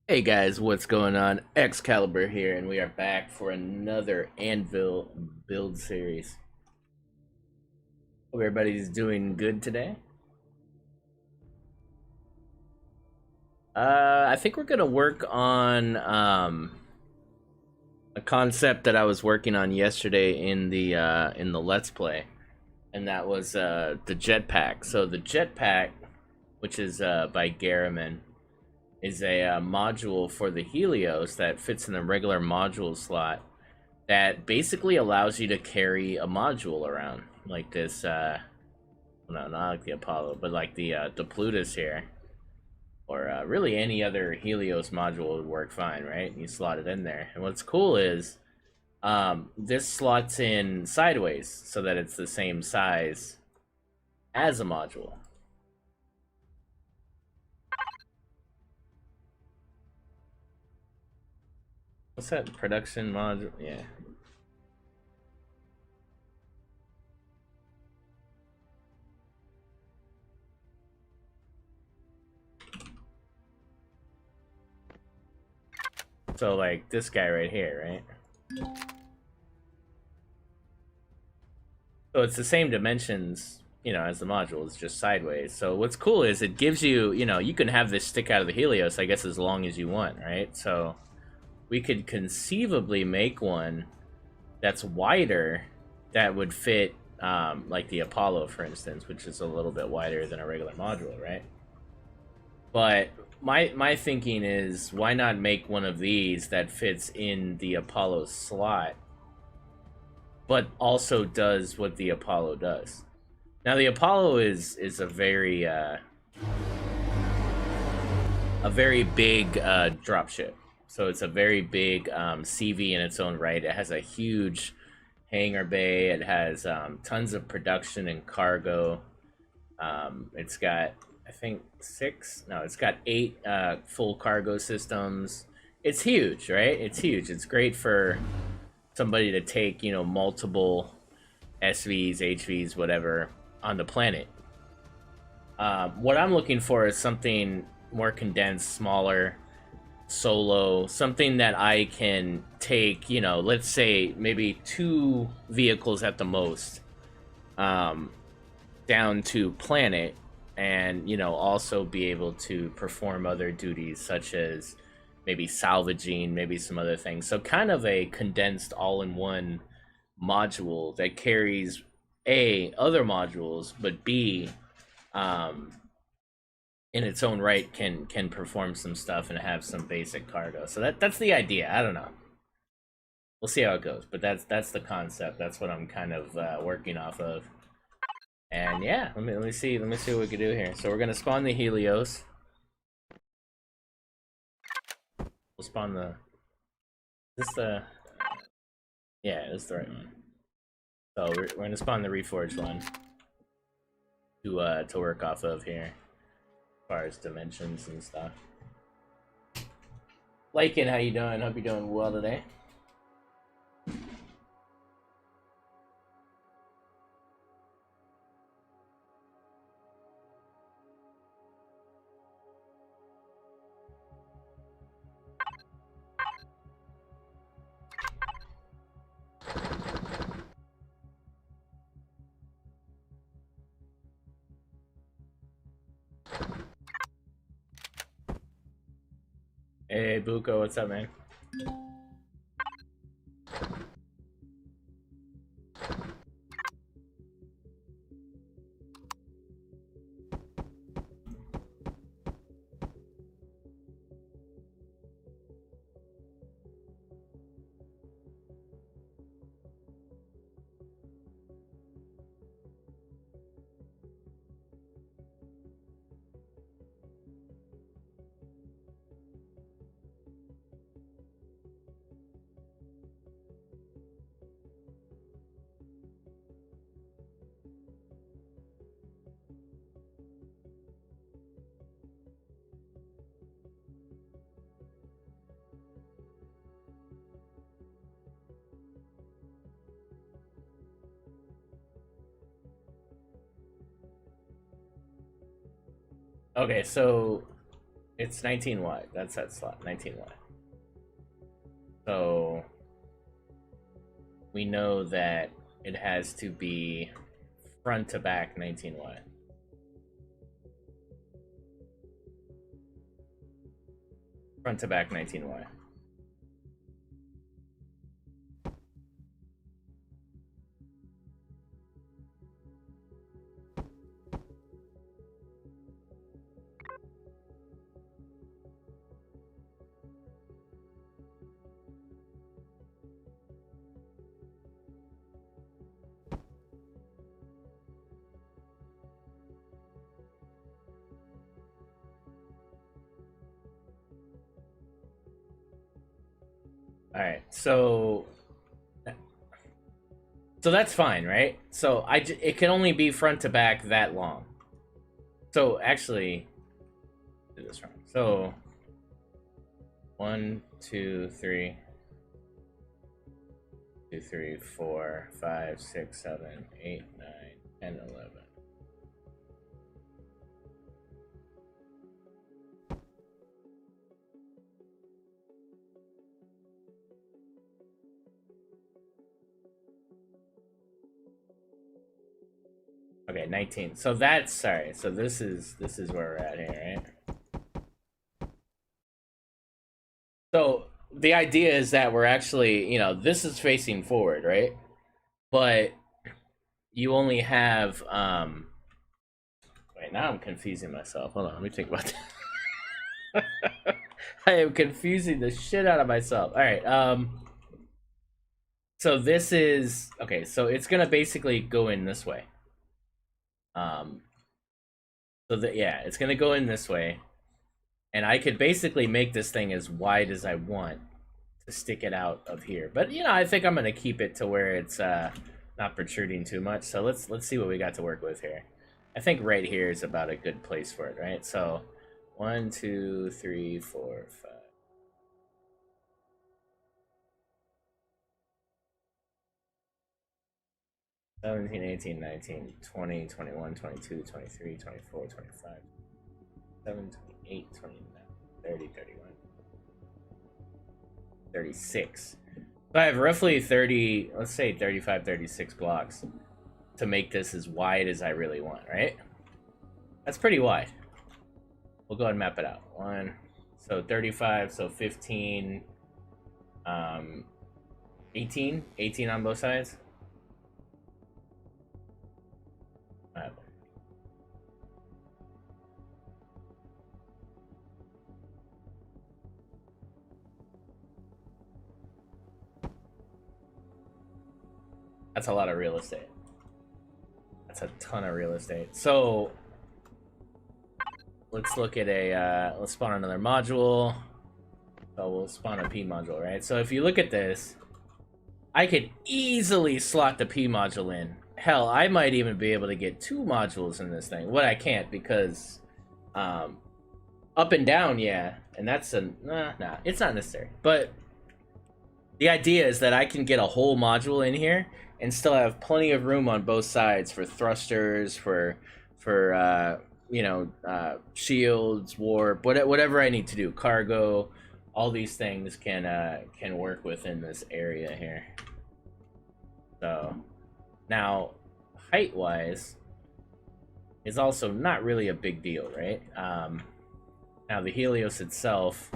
Hey guys, what's going on? XCaliber here, and we are back for another Anvil build series. Hope everybody's doing good today. I think we're gonna work on a concept that I was working on yesterday in the Let's Play, and that was the jetpack. So the jetpack, which is by Garriman, is a module for the Helios that fits in the regular module slot that basically allows you to carry a module around like this. No, not like the Apollo, but like the Plutus here, or really any other Helios module would work fine, right? You slot it in there, and what's cool is this slots in sideways so that it's the same size as a module. What's that? Production module? Yeah. So like this guy right here, right? So it's the same dimensions, you know, as the module. It's just sideways. So what's cool is it gives you, you know, you can have this stick out of the Helios, I guess, as long as you want, right? So we could conceivably make one that's wider that would fit, like the Apollo, for instance, which is a little bit wider than a regular module, right? But my thinking is, why not make one of these that fits in the Apollo slot, but also does what the Apollo does? Now the Apollo is a very a very big dropship. So it's a very big CV in its own right. It has a huge hangar bay. It has tons of production and cargo. It's got, I think, it's got 8 full cargo systems. It's huge, right? It's huge. It's great for somebody to take, you know, multiple SVs, HVs, whatever, on the planet. What I'm looking for is something more condensed, smaller, solo, something that I can take, you know, let's say maybe 2 vehicles at the most, down to planet, and, you know, also be able to perform other duties such as maybe salvaging, maybe some other things. So kind of a condensed all-in-one module that carries A, other modules, but B, in its own right can perform some stuff and have some basic cargo. So that's the idea. I don't know. We'll see how it goes, but that's the concept. That's what I'm kind of working off of. And yeah, let me see what we can do here. So we're gonna spawn the Helios. We'll spawn the yeah, this is the right one. So we're gonna spawn the Reforged one to work off of here, as far as dimensions and stuff. Lycan, how you doing? Hope you're doing well today. Hey, Buko, what's up, man? Okay, so it's 19 wide. That's that slot, 19 wide. So we know that it has to be front to back 19 wide. Front to back 19 wide. All right, so that's fine, right? So it can only be front to back that long. So actually, do this wrong. So 1, 2, 3, 2, 3, 4, 5, 6, 7, 8, 9, 10, 11. Okay, 19. So that's, sorry. So this is where we're at here, right? So the idea is that we're actually, you know, this is facing forward, right? But you only have wait, now I'm confusing myself. Hold on, let me think about that. I am confusing the shit out of myself. All right, so this is okay, so it's gonna basically go in this way. So that, yeah, it's gonna go in this way, And I could basically make this thing as wide as I want to stick it out of here. But you know, I think I'm gonna keep it to where it's not protruding too much. So let's see what we got to work with here. I think right here is about a good place for it, right? So 1, 2, 3, 4, 5. 17, 18, 19, 20, 21, 22, 23, 24, 25, 27, 28, 29, 30, 31, 36. So I have roughly 30, let's say 35, 36 blocks to make this as wide as I really want, right? That's pretty wide. We'll go ahead and map it out. 1, so 35, so 15, 18 on both sides. That's a lot of real estate. That's a ton of real estate. So let's look at a, let's spawn another module. So we'll spawn a P module, right? So if you look at this, I could easily slot the P module in. Hell, I might even be able to get 2 modules in this thing. What I can't, because up and down, yeah. And that's a, nah, it's not necessary. But the idea is that I can get a whole module in here and still have plenty of room on both sides for thrusters, for you know, shields, warp, whatever I need to do, cargo. All these things can work within this area here. So now, height-wise, is also not really a big deal, right? Now the Helios itself,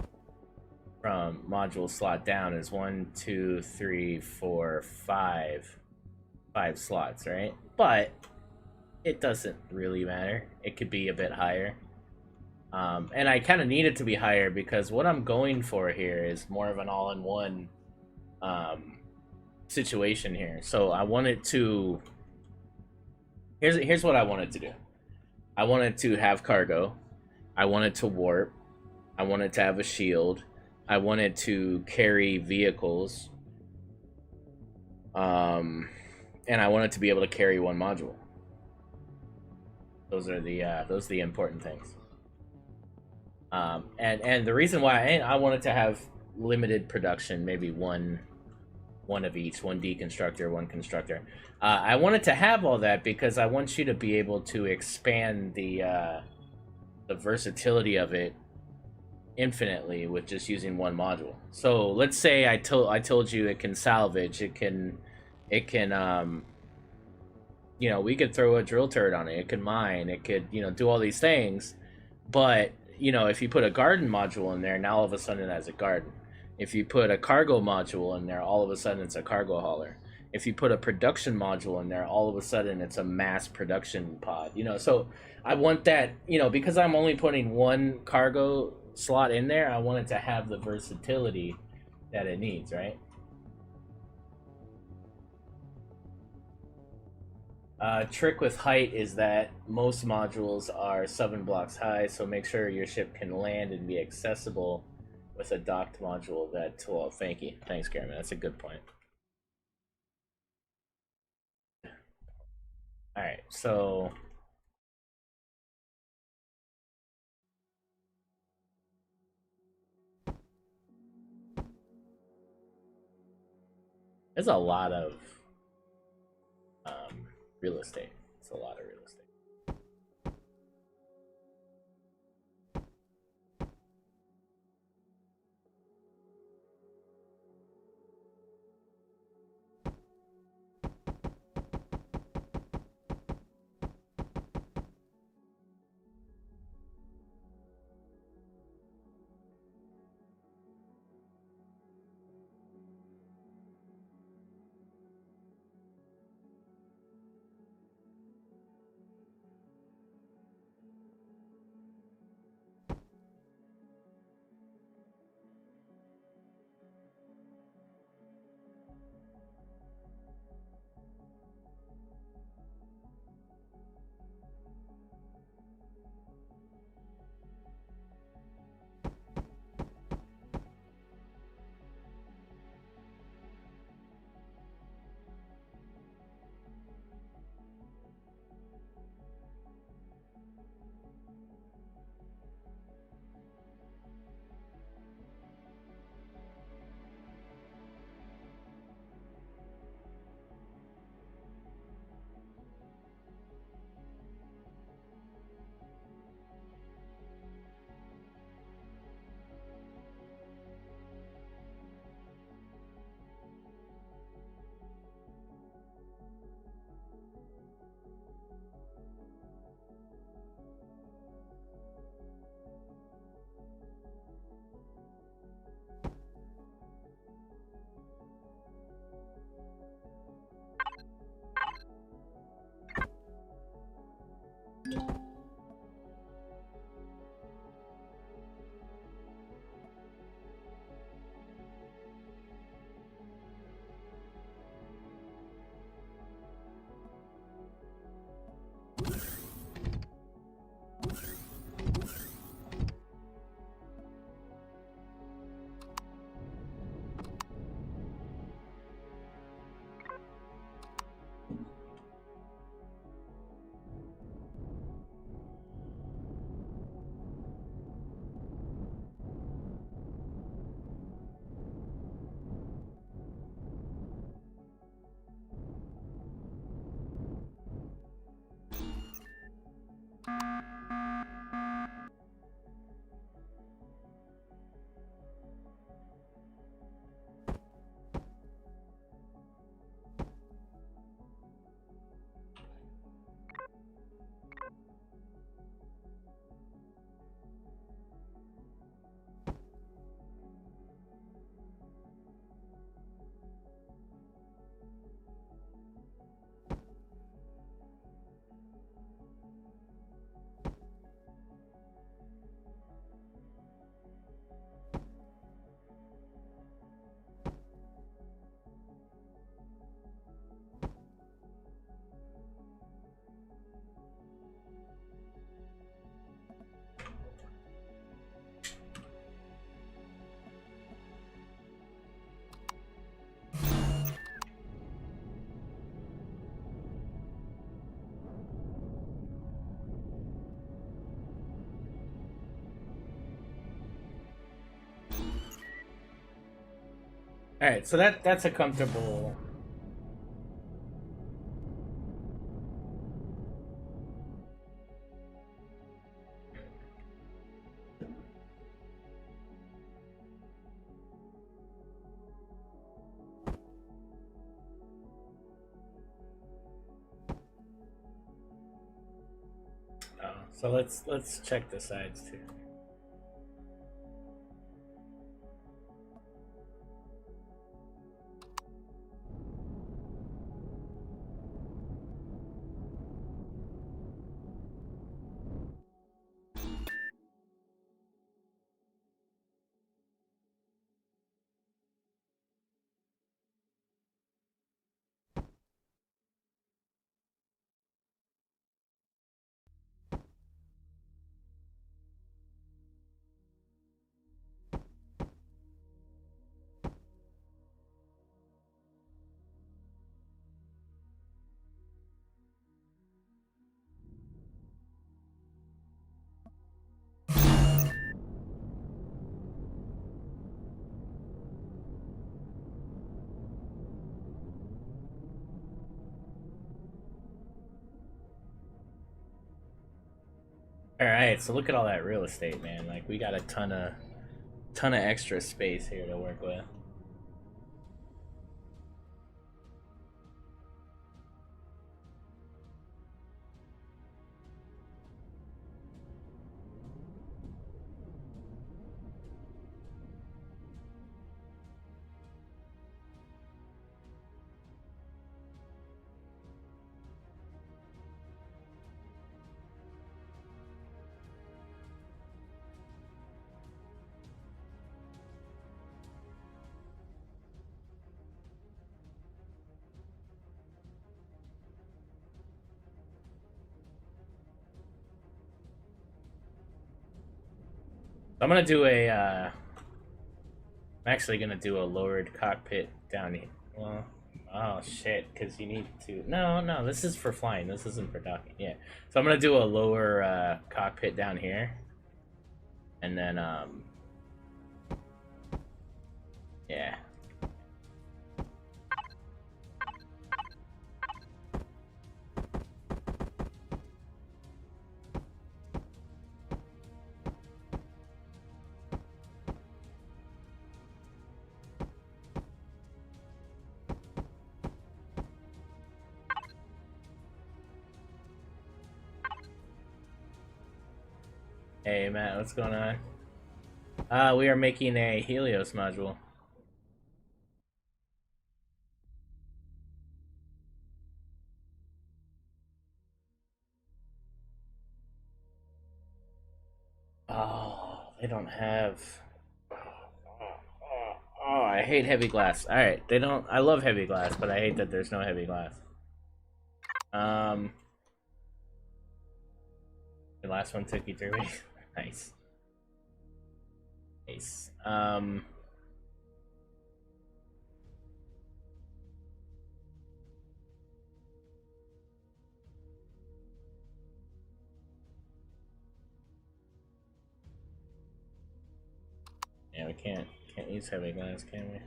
from module slot down, is 1, 2, 3, 4, 5 slots, right? But it doesn't really matter. It could be a bit higher. And I kind of need it to be higher because what I'm going for here is more of an all-in-one situation here. So I want it to... Here's what I want it to do. I want it to have cargo. I want it to warp. I want it to have a shield. I want it to carry vehicles. And I want it to be able to carry 1 module. Those are the important things. And the reason why I wanted to have limited production, maybe one of each, 1 deconstructor, 1 constructor. I wanted to have all that because I want you to be able to expand the versatility of it infinitely with just using 1 module. So let's say I told you it can salvage, it can you know, we could throw a drill turret on it, it could mine, it could, you know, do all these things. But you know, if you put a garden module in there, now all of a sudden it has a garden. If you put a cargo module in there, all of a sudden it's a cargo hauler. If you put a production module in there, all of a sudden it's a mass production pod. You know, so I want that, you know, because I'm only putting 1 cargo slot in there, I want it to have the versatility that it needs, right? Trick with height is that most modules are 7 blocks high, so make sure your ship can land and be accessible with a docked module that tool. Thank you. Thanks, Karen. That's a good point. Alright, so there's a lot of real estate. It's a lot of real estate. All right, so that's a comfortable. Oh, so let's check the sides too. All right, so look at all that real estate, man. Like we got a ton of extra space here to work with. I'm gonna do a. I'm actually gonna do a lowered cockpit down here. Well, oh shit, because you need to. No, this is for flying. This isn't for docking. Yeah, so I'm gonna do a lower cockpit down here, and then yeah. Hey Matt, what's going on? We are making a Helios module. Oh, they don't have. Oh, I hate heavy glass. All right, they don't. I love heavy glass, but I hate that there's no heavy glass. The last one took you through me. Nice. Nice. Yeah, we can't use heavy glass, can we?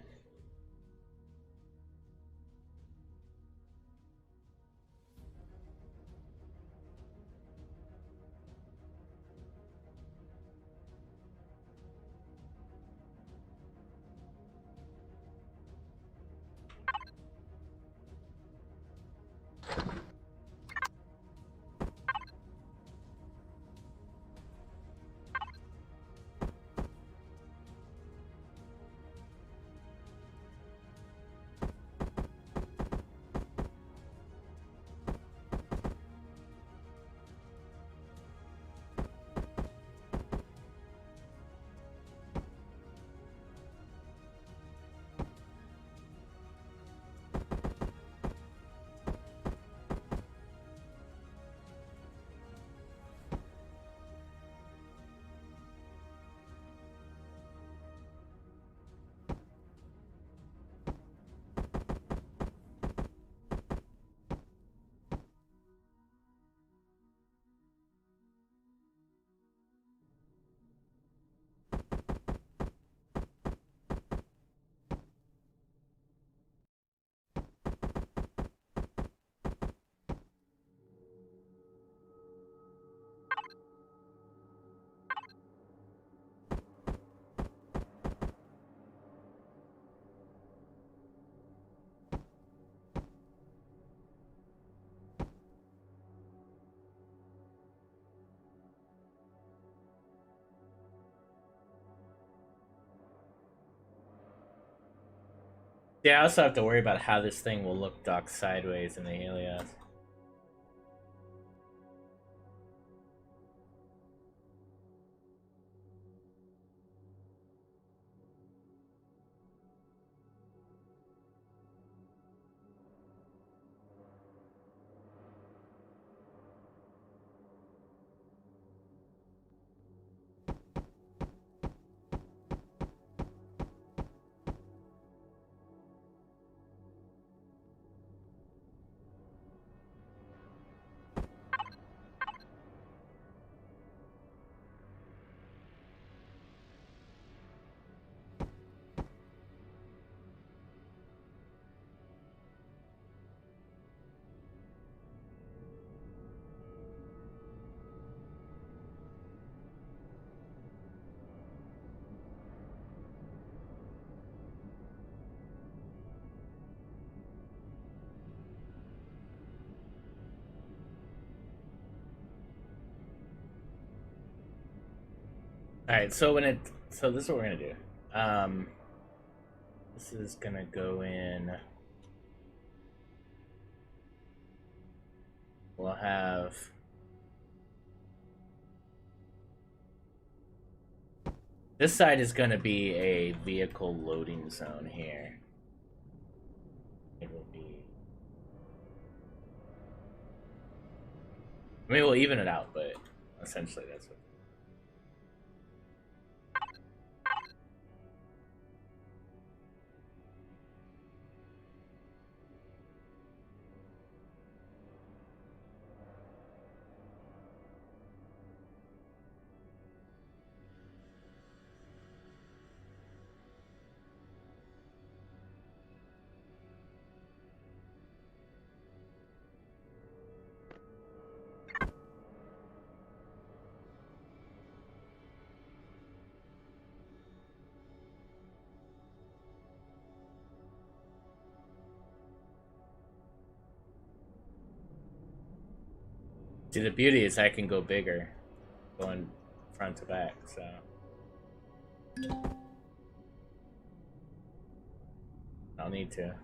Yeah, I also have to worry about how this thing will look docked sideways in the Helios. All right, so this is what we're gonna do. This is gonna go in. We'll have this side is gonna be a vehicle loading zone here. It will be. I mean, we'll even it out, but essentially that's what. See, the beauty is I can go bigger, going front to back, so. I'll need to.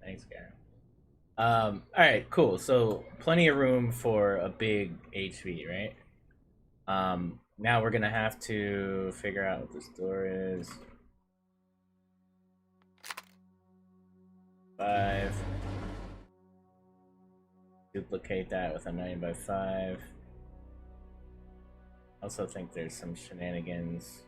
Thanks, Garen. Alright, cool. So plenty of room for a big HV, right? Now we're gonna have to figure out what this door is. 5. Duplicate that with a 9x5. Also think there's some shenanigans.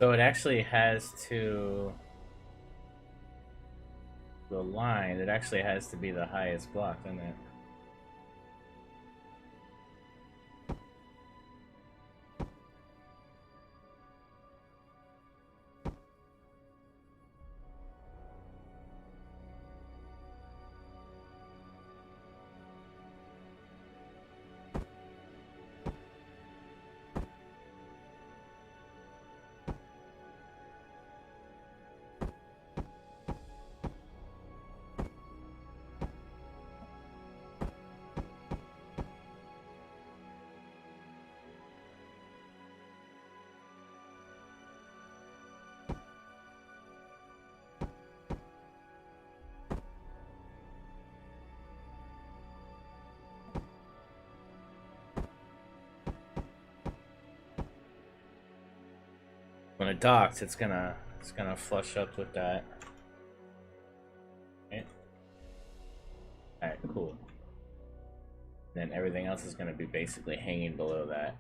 So it actually has to, the line, it actually has to be the highest block, doesn't it? when it docks, it's gonna flush up with that. Okay. All right, cool. Then everything else is gonna be basically hanging below that.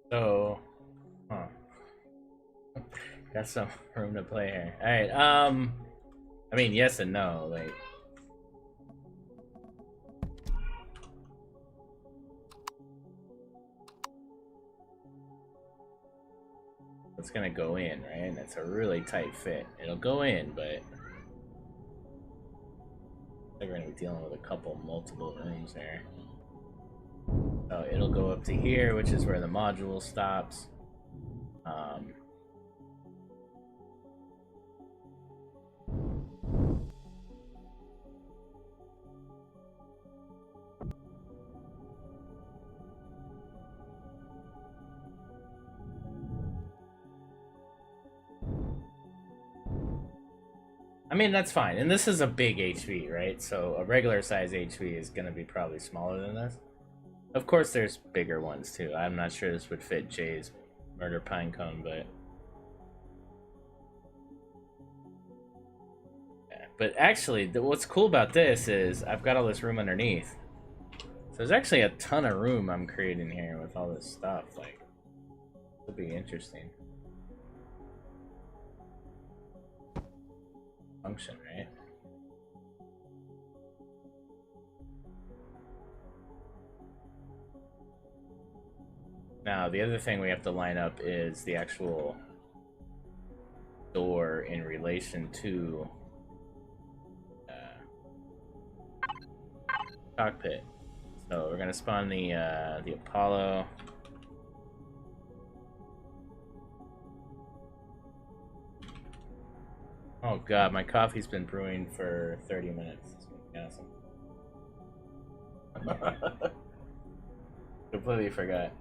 So, huh. Got some room to play here. Alright, I mean, yes and no, like... It's gonna go in, right? And it's a really tight fit. It'll go in, but... We're gonna be dealing with a couple multiple rooms there. So it'll go up to here, which is where the module stops. I mean, that's fine. And this is a big HV, right? So a regular size HV is gonna be probably smaller than this. Of course, there's bigger ones too. I'm not sure this would fit Jay's murder pinecone, but yeah. But actually, what's cool about this is I've got all this room underneath. So there's actually a ton of room I'm creating here with all this stuff. Like, it'll be interesting. Function, right? Now, the other thing we have to line up is the actual door in relation to cockpit. So we're gonna spawn the Apollo. Oh god, my coffee's been brewing for 30 minutes. It's awesome. Completely forgot.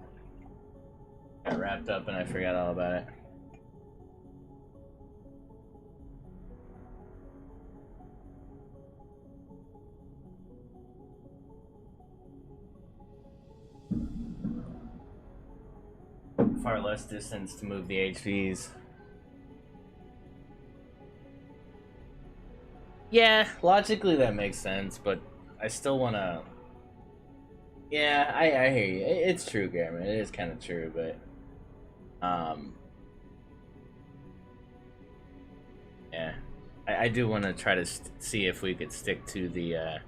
Got wrapped up and I forgot all about it. Far less distance to move the HVs. Yeah, logically that makes sense, but I still wanna... Yeah, I hear you. It's true, Garmin. It is kind of true, but... Yeah. I do want to try to see if we could stick to the,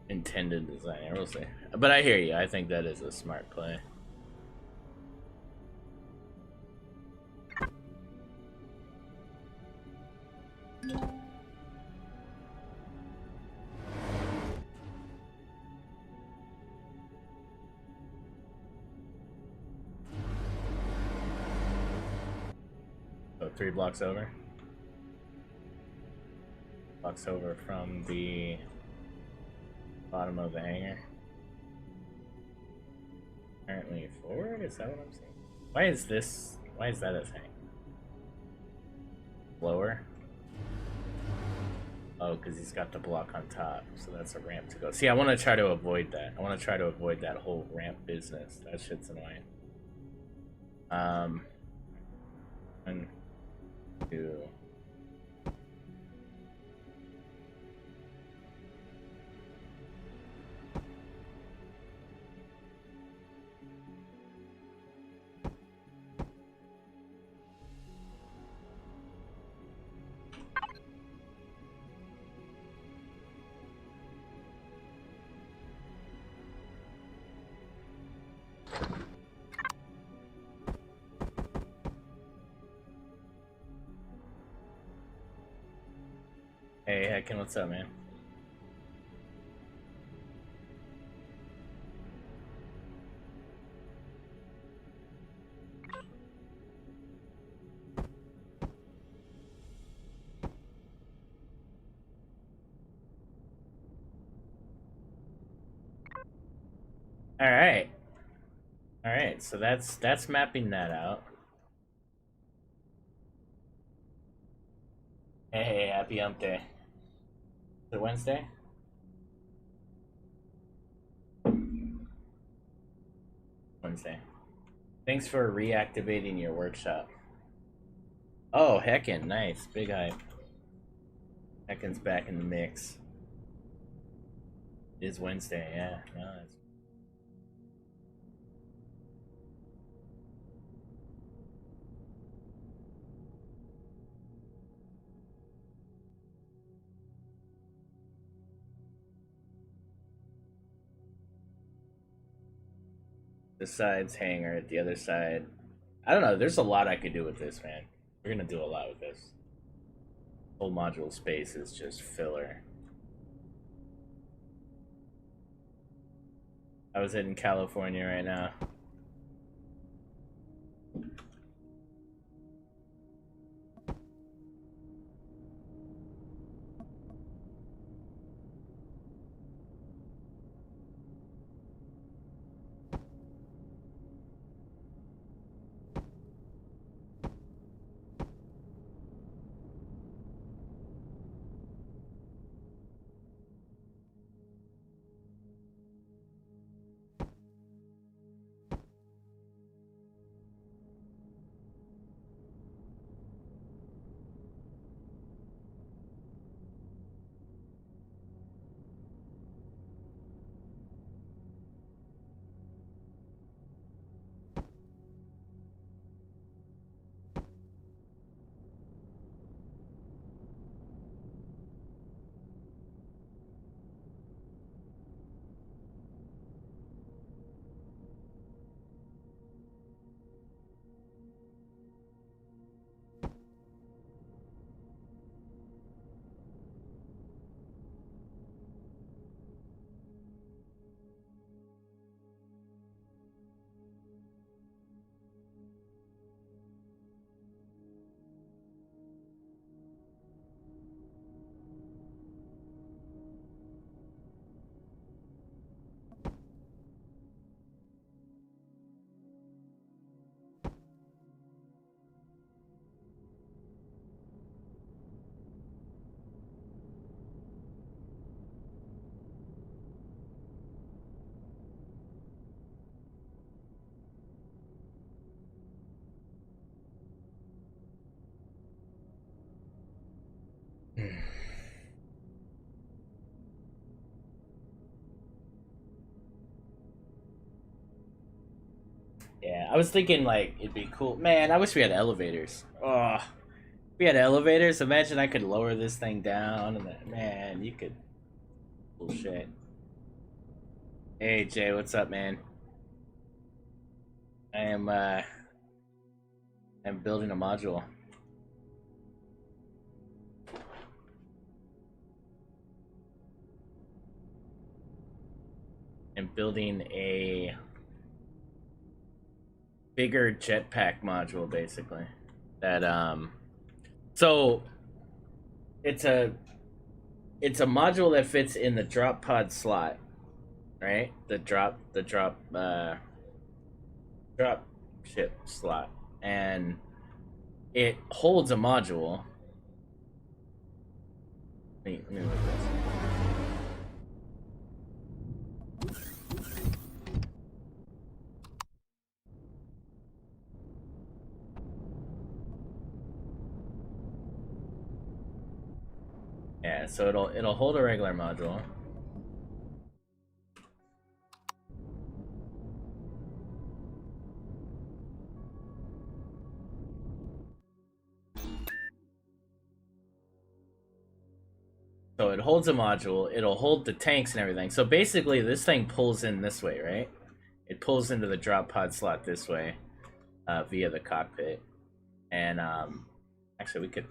intended design. We'll see. But I hear you. I think that is a smart play. So 3 blocks over. Blocks over from the bottom of the hangar. Apparently forward? Is that what I'm saying? Why is that a thing? Lower? Oh, because he's got the block on top, so that's a ramp to go. See, I want to try to avoid that. I want to try to avoid that whole ramp business. That shit's annoying. 1, 2. Hey, Heckin, what's up, man? All right. All right. So that's mapping that out. Hey, happy hump day. Is it Wednesday? Wednesday. Thanks for reactivating your workshop. Oh, heckin', nice. Big hype. Heckin's back in the mix. It is Wednesday, yeah. No, it's... The side's hanger at the other side. I don't know, there's a lot I could do with this, man. We're gonna do a lot with this. Whole module space is just filler. I was in California right now. Yeah, I was thinking like it'd be cool. Man, I wish we had elevators. Oh, if we had elevators, imagine I could lower this thing down and then, man, you could bullshit. Hey Jay, what's up, man? I'm building a module. I'm building a bigger jetpack module, basically. That so it's a module that fits in the drop pod slot, right? The drop ship slot, and it holds a module. Let me look at this. Yeah, so it'll hold a regular module. So it holds a module, it'll hold the tanks and everything. So basically this thing pulls in this way, right? It pulls into the drop pod slot this way, via the cockpit. And actually we could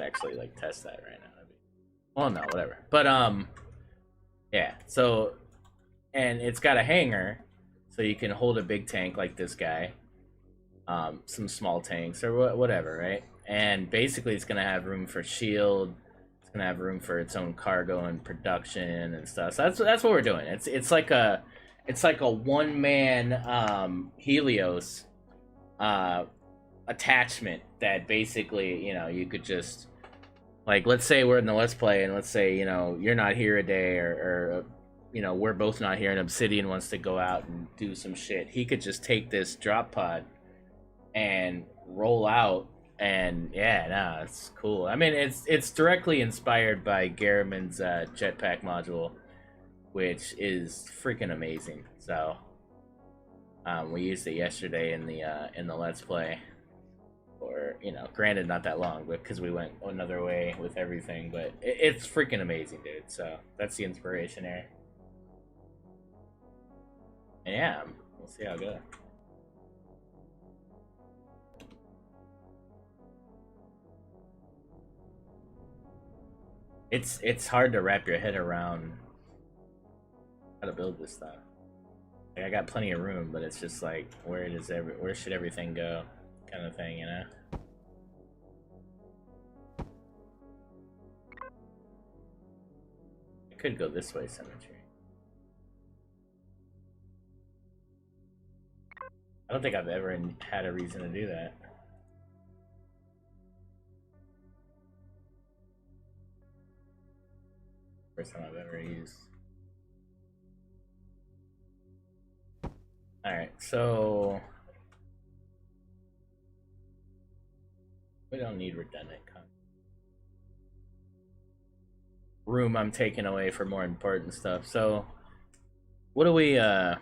actually like test that right now. Well, no, whatever. But yeah. So, and it's got a hanger, so you can hold a big tank like this guy, some small tanks or whatever, right? And basically, it's gonna have room for shield. It's gonna have room for its own cargo and production and stuff. So that's what we're doing. It's like a it's like a one-man Helios attachment that basically, you know, you could just, like, let's say we're in the Let's Play, and let's say, you know, you're not here a day, or you know, we're both not here, and Obsidian wants to go out and do some shit. He could just take this drop pod and roll out, and yeah, no, it's cool. I mean, it's directly inspired by Garriman's jetpack module, which is freaking amazing. So we used it yesterday in the Let's Play. Or, you know, granted not that long, but because we went another way with everything, but it's freaking amazing, dude. So that's the inspiration there. And yeah, we'll see how it goes. It's hard to wrap your head around how to build this stuff. Like, I got plenty of room, but it's just like, where should everything go, kind of thing, you know. I could go this way, symmetry. I don't think I've ever had a reason to do that. First time I've ever used. Alright, so we don't need redundant content. Room I'm taking away for more important stuff. So what do we what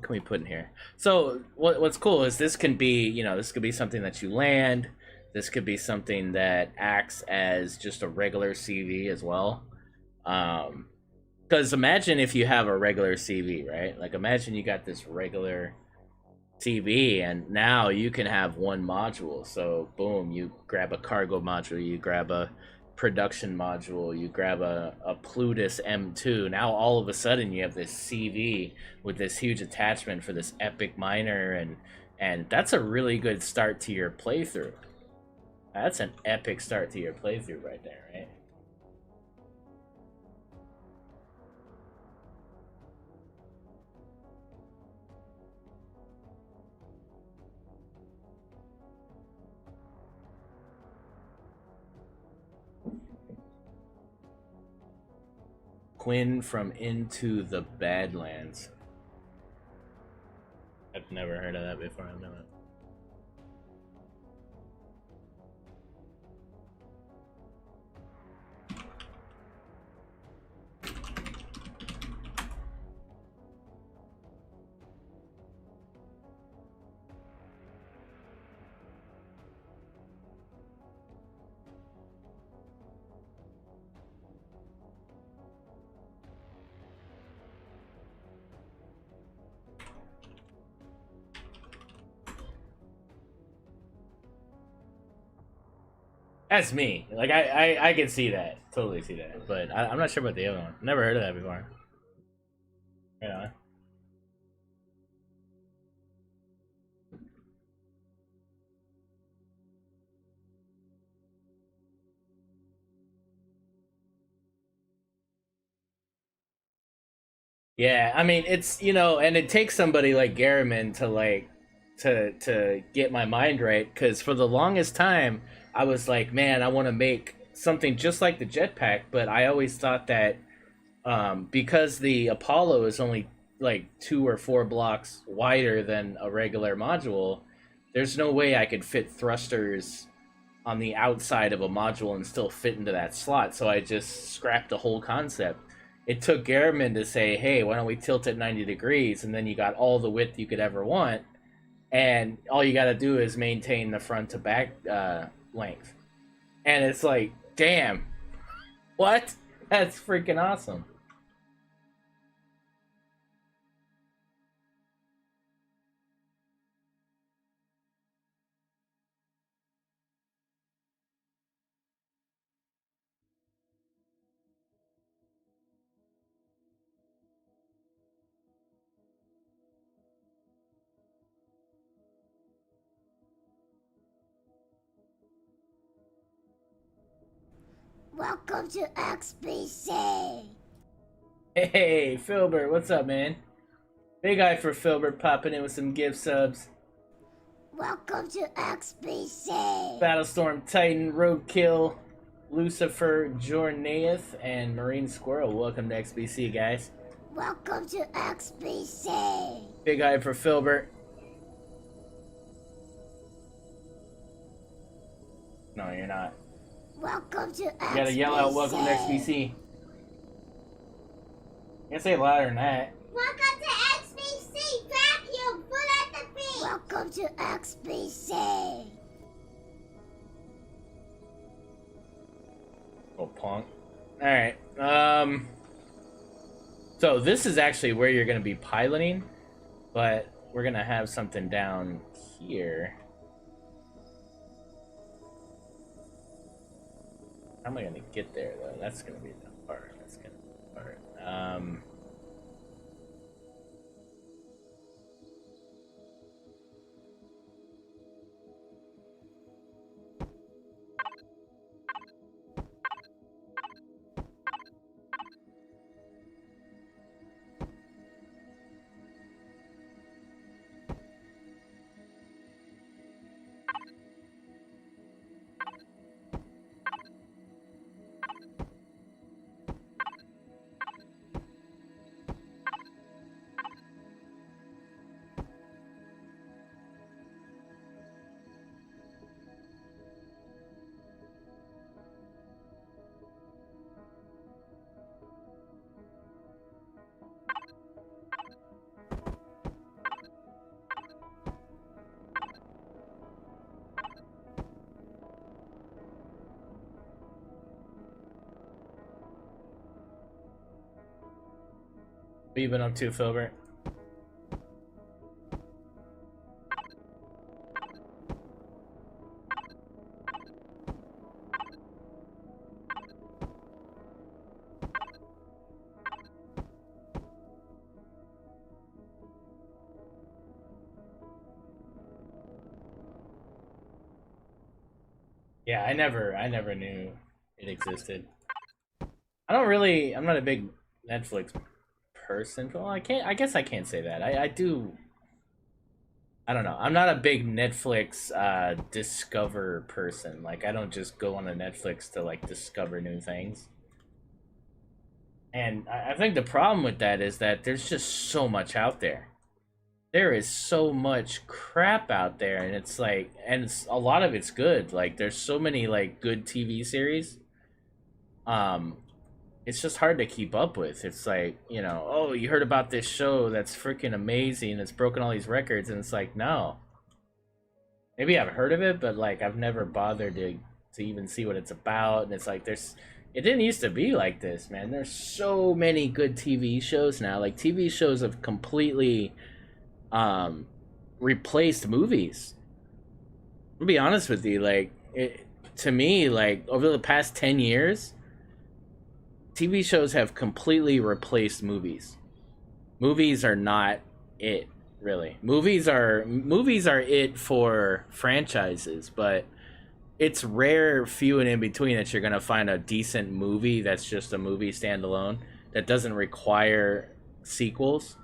can we put in here? So what's cool is this can be, you know, this could be something that you land. This could be something that acts as just a regular CV as well. Because imagine if you have a regular CV, right? Like, imagine you got this regular CV, and now you can have one module. So boom, you grab a cargo module, you grab a production module, you grab a Plutus M2. Now all of a sudden you have this CV with this huge attachment for this epic miner, and that's a really good start to your playthrough. That's an epic start to your playthrough right there, right? Quinn from Into the Badlands. I've never heard of that before. I've never. That's me. Like, I can see that. Totally see that. But I'm not sure about the other one. Never heard of that before. Right on. Yeah, I mean, it's, you know, and it takes somebody like Garriman to, like, to get my mind right, because for the longest time I was like, man, I want to make something just like the jetpack, but I always thought that because the Apollo is only like 2 or 4 blocks wider than a regular module, there's no way I could fit thrusters on the outside of a module and still fit into that slot. So I just scrapped the whole concept. It took Garriman to say, hey, why don't we tilt it 90 degrees? And then you got all the width you could ever want. And all you got to do is maintain the front to back length. And it's like, damn, what? That's freaking awesome. Welcome to XBC. Hey, Filbert, what's up, man? Big eye for Filbert popping in with some gift subs. Welcome to XBC. Battlestorm Titan, Roadkill, Lucifer, Jornaeth, and Marine Squirrel. Welcome to XBC, guys. Welcome to XBC. Big eye for Filbert. No, you're not. Welcome to XBC. You gotta yell out, welcome to XBC. You gotta say it louder than that. Welcome to XBC. Vacuum. Put at the beat. Welcome to XBC. Oh, punk. Alright, so this is actually where you're gonna be piloting, but we're gonna have something down here. How am I gonna get there though? That's gonna be the part. That's gonna be the part. What you been up to, Filbert? Yeah, I never knew it existed. I'm not a big Netflix person. Well, I guess I can't say that. I don't know. I'm not a big Netflix discover person. Like, I don't just go on to Netflix to like discover new things. And I think the problem with that is that there's just so much out there. There is so much crap out there, and it's like, a lot of it's good. Like, there's so many like good TV series. It's just hard to keep up with. It's like, oh, you heard about this show that's freaking amazing, it's broken all these records, and it's like, no. Maybe I've heard of it, but like I've never bothered to even see what it's about. And it's like, it didn't used to be like this, man. There's so many good TV shows now. Like, TV shows have completely replaced movies. I'll be honest with you, like, to me, like, over the past 10 years, TV shows have completely replaced movies. Movies are not it, really. Movies are it for franchises, but it's rare, few and in between, that you're gonna find a decent movie that's just a movie standalone that doesn't require sequels.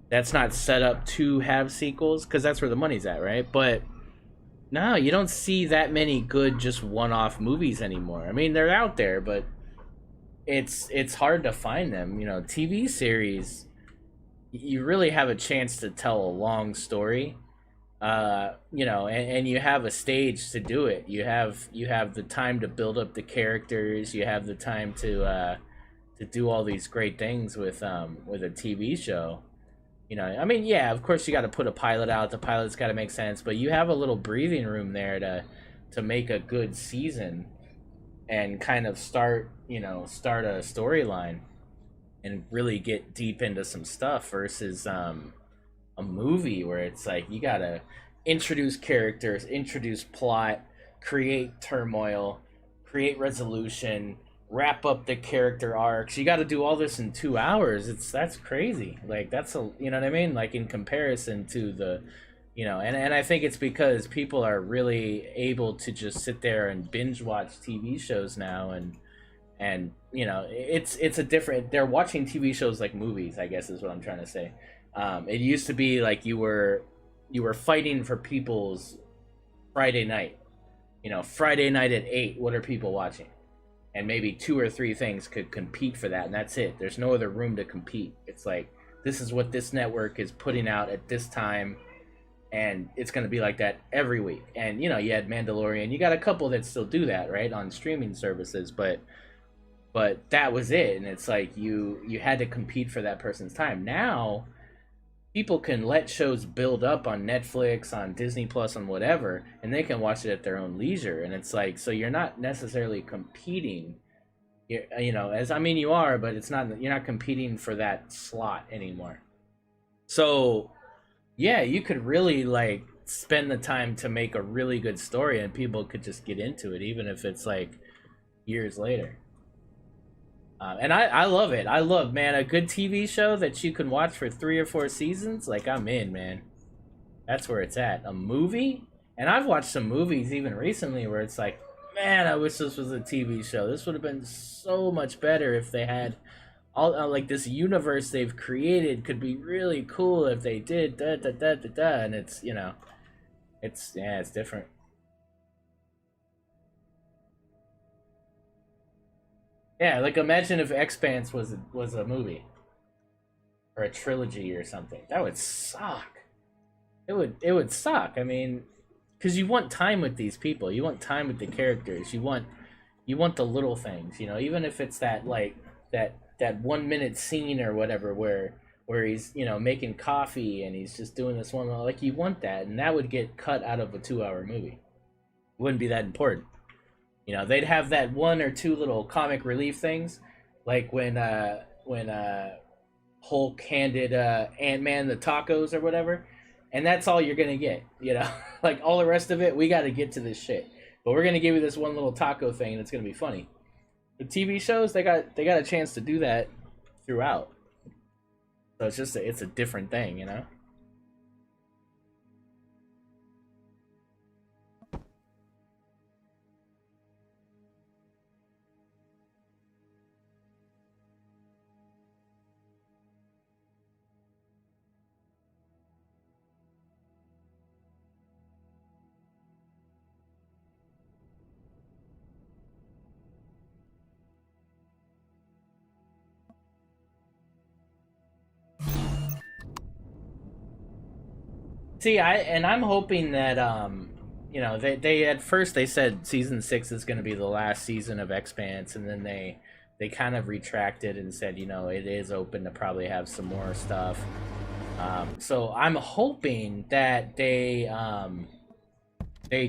That's not set up to have sequels, because that's where the money's at, right? But no, you don't see that many good just one-off movies anymore. I mean, they're out there, but it's hard to find them. TV series, you really have a chance to tell a long story, and you have a stage to do it. You have the time to build up the characters. You have the time to do all these great things with a TV show. I mean, yeah, of course you got to put a pilot out. The pilot's got to make sense, but you have a little breathing room there to make a good season and kind of start a storyline and really get deep into some stuff, versus a movie where it's like you gotta introduce characters, introduce plot, create turmoil, create resolution, wrap up the character arcs. You got to do all this in 2 hours. That's crazy. Like, that's you know what I mean? Like, in comparison to the, and I think it's because people are really able to just sit there and binge watch TV shows now, and it's a different. They're watching TV shows like movies, I guess is what I'm trying to say. It used to be like you were fighting for people's Friday night. You know, Friday night at 8, what are people watching? And maybe 2 or 3 things could compete for that, and that's it. There's no other room to compete. It's like, this is what this network is putting out at this time, and it's going to be like that every week. And, you know, you had Mandalorian. You got a couple that still do that, right, on streaming services, but that was it. And it's like you had to compete for that person's time. Now people can let shows build up on Netflix, on Disney Plus, on whatever, and they can watch it at their own leisure. And it's like, so you're not necessarily competing. You know, as I mean, you are, but it's not. You're not competing for that slot anymore. So, yeah, you could really like spend the time to make a really good story, and people could just get into it, even if it's like years later. And I love it. I love, man, a good TV show that you can watch for 3 or 4 seasons. Like, I'm in, man. That's where it's at. A movie? And I've watched some movies even recently where it's like, man, I wish this was a TV show. This would have been so much better if they had all, like, this universe they've created could be really cool if they did da da da da da. And it's, you know, it's different. Yeah, like imagine if Expanse was a movie or a trilogy or something. That would suck. It would suck. I mean, because you want time with these people. You want time with the characters. You want the little things. You know, even if it's that like that 1 minute scene or whatever where he's, you know, making coffee and he's just doing this one, like, you want that, and that would get cut out of a 2-hour movie. It wouldn't be that important. You know, they'd have that 1 or 2 little comic relief things, like when Hulk handed Ant-Man the tacos or whatever, and that's all you're gonna get. You know, like all the rest of it, we got to get to this shit, but we're gonna give you this one little taco thing, and it's gonna be funny. The TV shows, they got a chance to do that throughout, so it's just it's a different thing, you know. See, I'm hoping that you know, they at first they said season 6 is going to be the last season of Expanse, and then they kind of retracted and said, you know, it is open to probably have some more stuff. So I'm hoping that they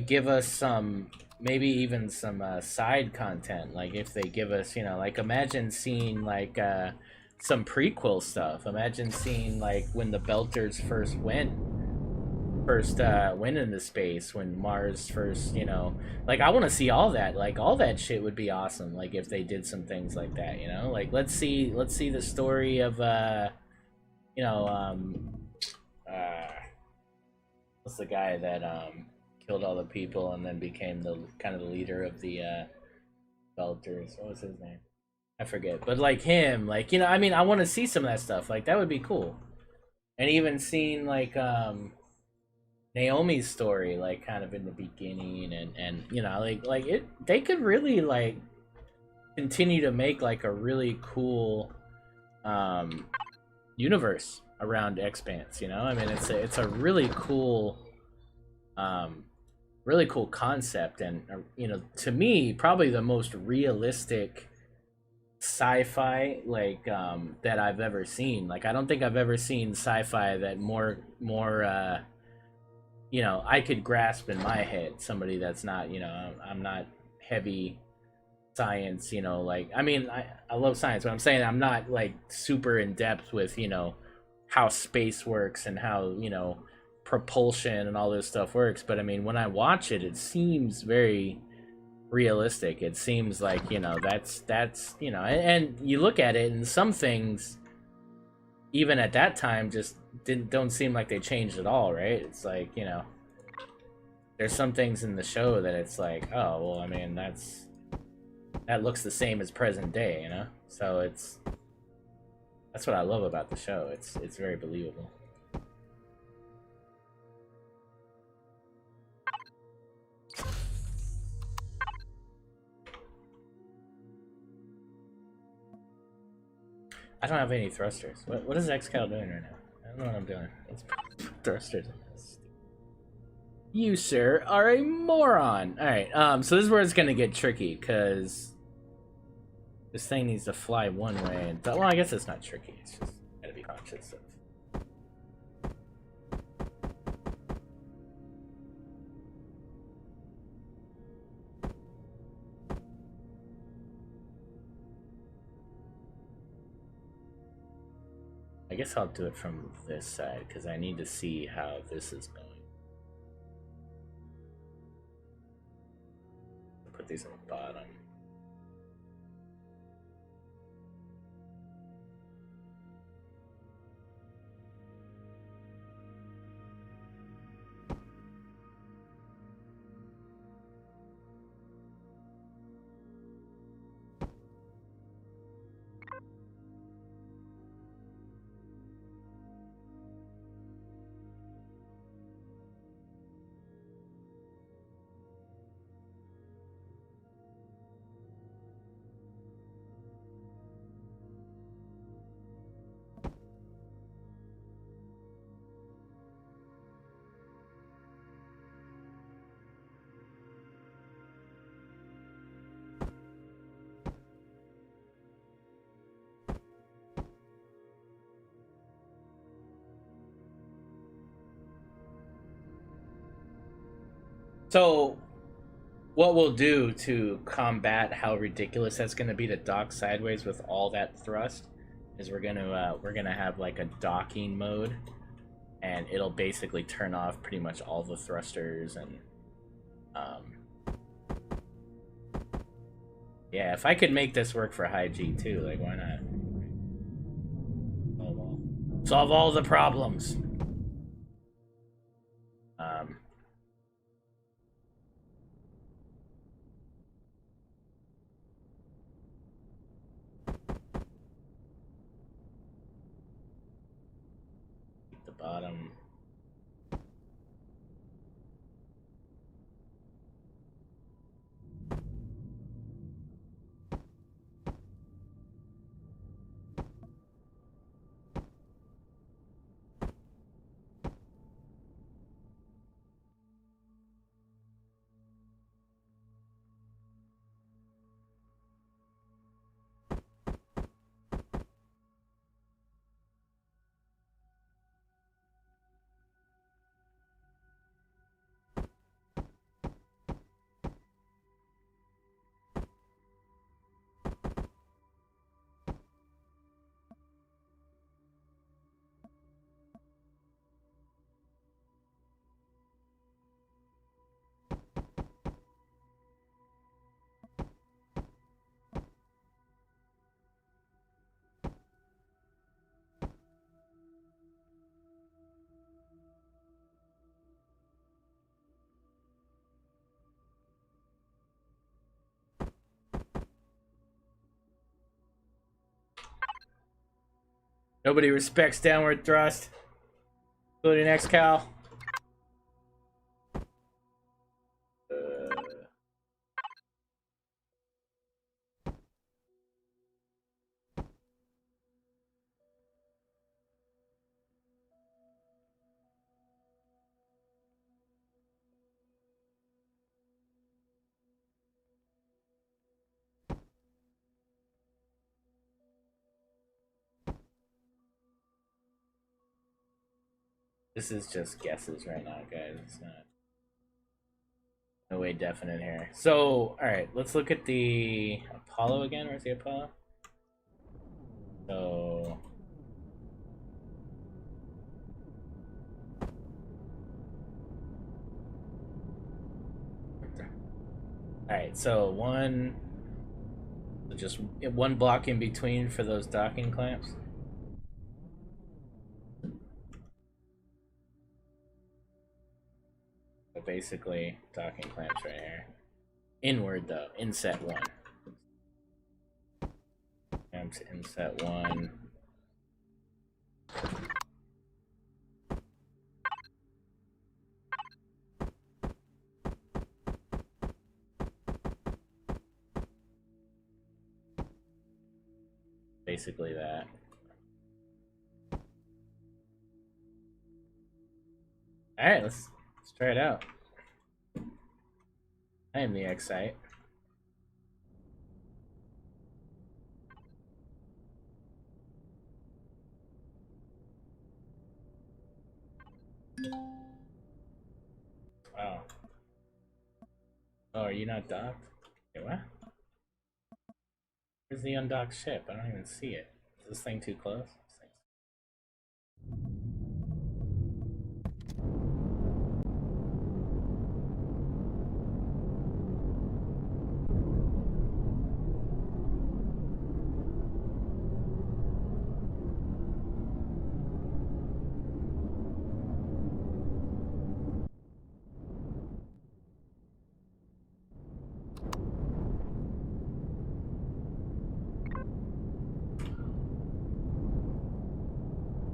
give us some, maybe even some side content. Like if they give us, you know, like imagine seeing like some prequel stuff. Imagine seeing like when the Belters first went into space, when Mars first, you know, like I want to see all that. Like all that shit would be awesome, like if they did some things like that, you know. Like let's see the story of you know, what's the guy that killed all the people and then became the kind of the leader of the Belters. What was his name? I forget. But like him, like, you know, I mean, I want to see some of that stuff. Like that would be cool. And even seeing like Naomi's story, like kind of in the beginning, and you know, like it, they could really like continue to make like a really cool universe around Expanse, you know. I mean, it's a really cool concept, and you know, to me, probably the most realistic sci-fi like that I've ever seen. Like I don't think I've ever seen sci-fi that more you know, I could grasp in my head. Somebody that's not, you know, I'm not heavy science, you know, like, I mean, I love science, but I'm saying I'm not like super in depth with, you know, how space works and how, you know, propulsion and all this stuff works. But I mean, when I watch it, it seems very realistic. It seems like, you know, that's you know, and you look at it, and some things even at that time just don't seem like they changed at all, right? It's like, you know, there's some things in the show that it's like, oh well, I mean, that looks the same as present day, you know. So it's That's what I love about the show. It's very believable. I don't have any thrusters. What is XCal doing right now? I don't know what I'm doing. It's thrusters. You, sir, are a moron. Alright, so this is where it's gonna get tricky, because this thing needs to fly one way. And well, I guess it's not tricky. It's just gotta be conscious of. I guess I'll do it from this side, because I need to see how this is going. Put these on the bottom. So, what we'll do to combat how ridiculous that's going to be to dock sideways with all that thrust is we're gonna have like a docking mode, and it'll basically turn off pretty much all the thrusters and yeah, if I could make this work for high G too, like why not? Solve all the problems. The bottom. Nobody respects downward thrust, including XCal. This is just guesses right now, guys. It's not no way definite here. So, alright, let's look at the Apollo again. Where's the Apollo? So... Alright, so just one block in between for those docking clamps. So basically, docking clamps right here. Inward though, inset one. Clamps inset one. basically that. Alright, let's try it out. I am the Excite. Wow. Oh, are you not docked? Wait, what? Where's the undocked ship? I don't even see it. Is this thing too close?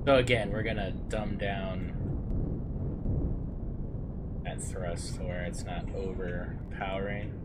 So again, we're gonna dumb down that thrust to where it's not overpowering.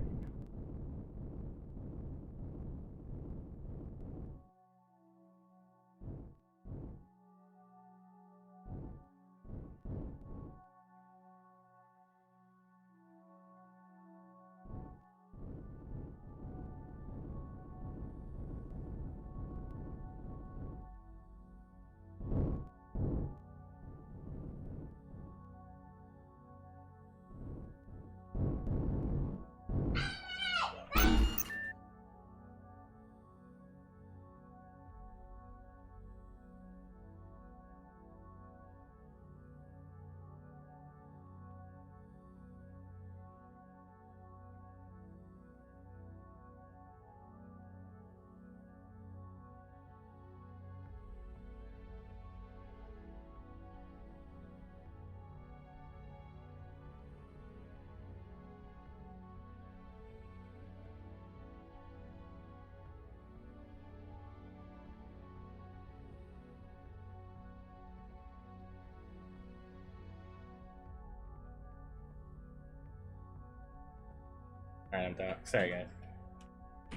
Alright, I'm docked. Sorry, guys.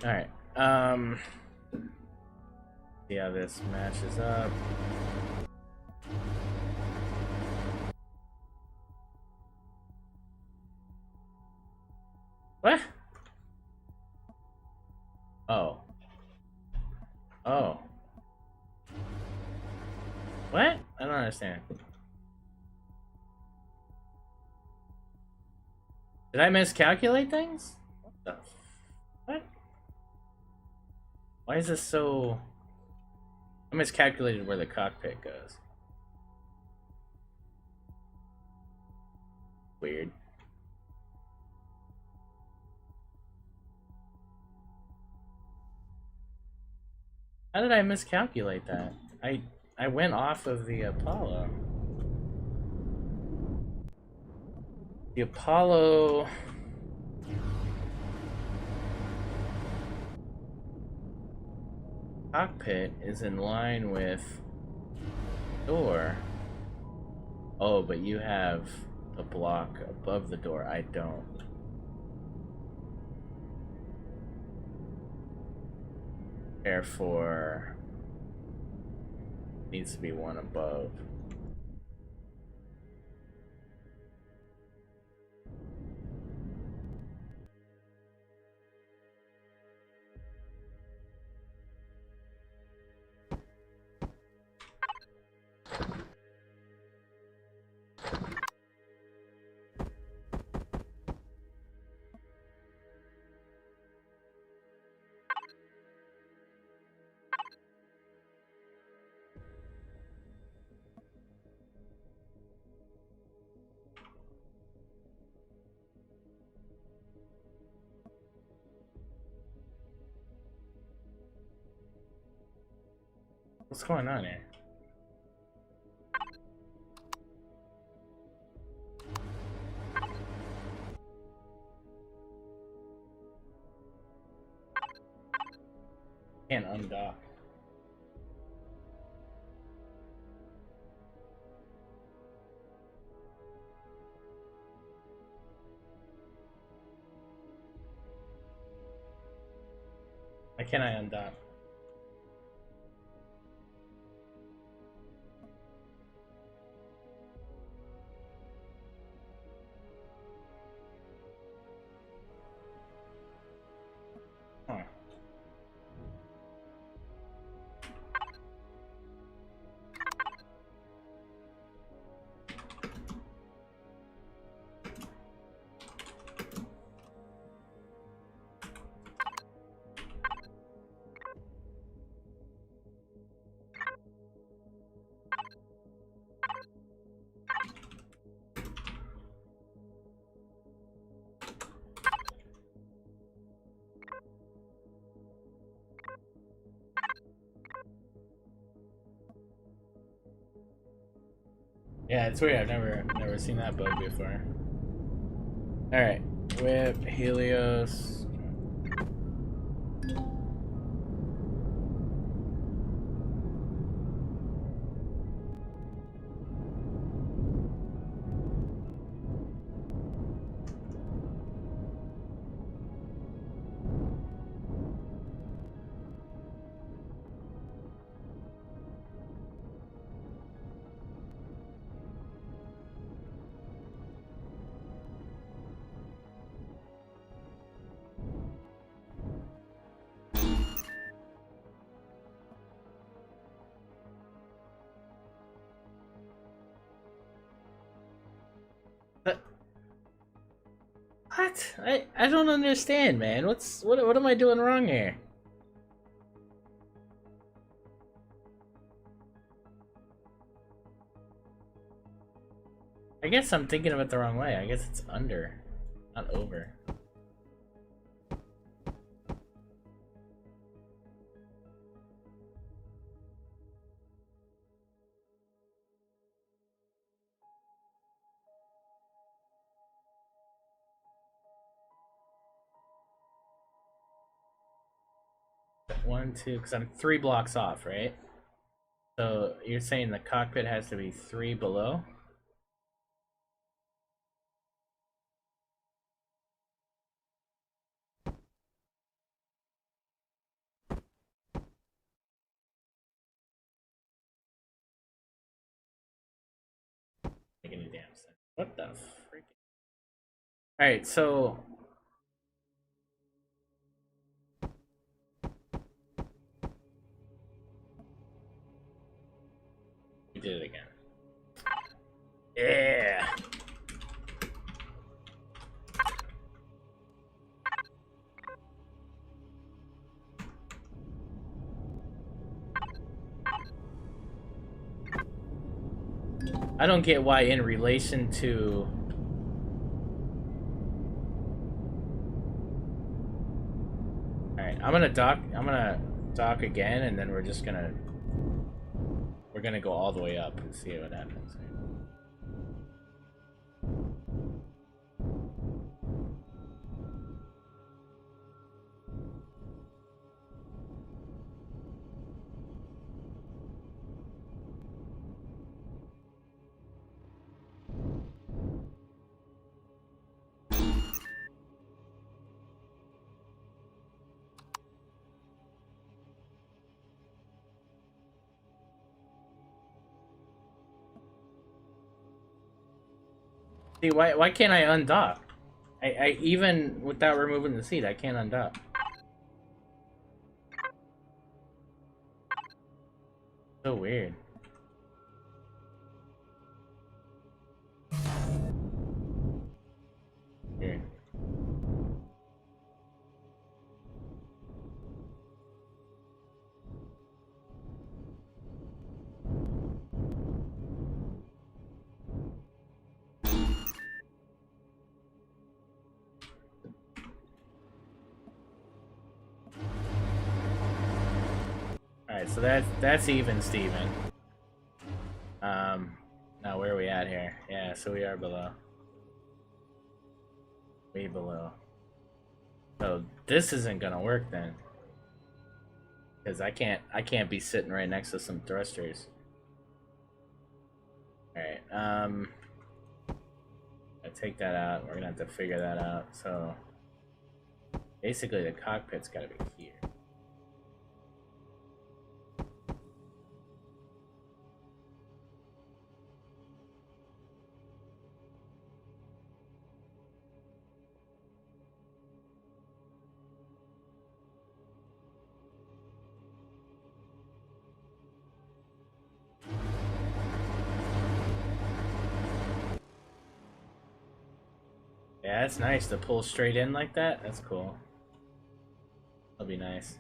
Alright, see how this matches up. What? Oh. Oh. What? I don't understand. Did I miscalculate things? What the? What? Why is this so... I miscalculated where the cockpit goes. Weird. How did I miscalculate that? I went off of the Apollo. The Apollo... cockpit is in line with door. Oh, but you have a block above the door. I don't. Therefore, needs to be one above. What's going on here? Can't undock. Why can't I undock? Yeah, it's weird. I've never seen that bug before. All right, whip Helios. What? I don't understand, man. What am I doing wrong here? I guess I'm thinking of it the wrong way. I guess it's under, not over. One, two, because I'm 3 blocks off, right? So you're saying the cockpit has to be 3 below? Make any damn sense. What the freak? Alright, so we did it again. Yeah. I don't get why in relation to Alright, I'm gonna dock again, and then we're gonna go all the way up and see what happens. See, why can't I undock? I even without removing the seat, I can't undock. So weird. Weird. Alright, so that's even, Steven. Now where are we at here? Yeah, so we are below. Way below. So this isn't gonna work then. Because I can't be sitting right next to some thrusters. Alright, I take that out. We're gonna have to figure that out. So basically the cockpit's gotta be here. Yeah, that's nice to pull straight in like that. That's cool. That'll be nice.